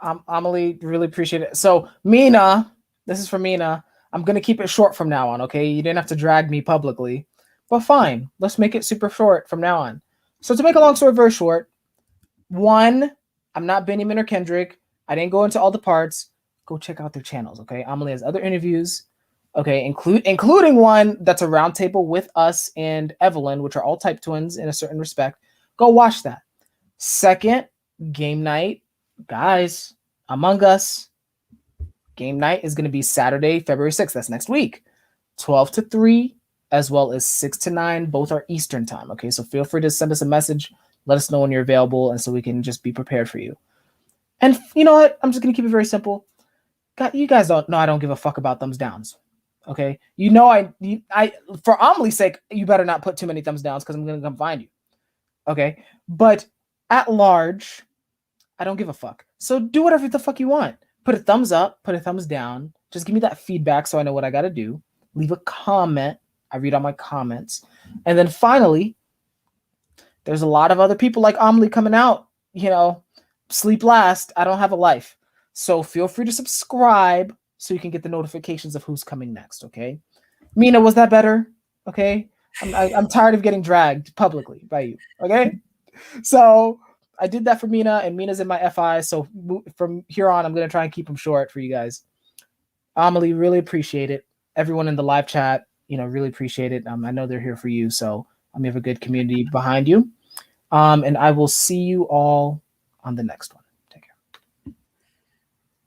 S1: Amélie, really appreciate it. So Mina, this is for Mina. I'm gonna keep it short from now on, okay? You didn't have to drag me publicly, but fine. Let's make it super short from now on. So to make a long story very short, 1, I'm not Benjamin or Kendrick. I didn't go into all the parts. Go check out their channels, okay? Amélie has other interviews, okay, including one that's a roundtable with us and Evelyn, which are all type twins in a certain respect. Go watch that. Second, game night. Guys, Among Us game night is going to be Saturday, February 6th. That's next week. 12 to 3, as well as 6 to 9. Both are Eastern time, okay? So feel free to send us a message. Let us know when you're available, and so we can just be prepared for you. And you know what? I'm just going to keep it very simple. God, you guys don't know I don't give a fuck about thumbs downs, okay? You know I for Amelie's sake, you better not put too many thumbs downs because I'm going to come find you, okay? But at large, I don't give a fuck. So do whatever the fuck you want. Put a thumbs up, put a thumbs down. Just give me that feedback so I know what I got to do. Leave a comment. I read all my comments. And then finally, there's a lot of other people like Amélie coming out. You know, sleep last. I don't have a life. So feel free to subscribe so you can get the notifications of who's coming next, okay? Mina, was that better? Okay? I'm tired of getting dragged publicly by you, okay? So I did that for Mina, and Mina's in my FI. So from here on, I'm going to try and keep them short for you guys. Amélie, really appreciate it. Everyone in the live chat, you know, really appreciate it. I know they're here for you. So we have a good community behind you. And I will see you all on the next one.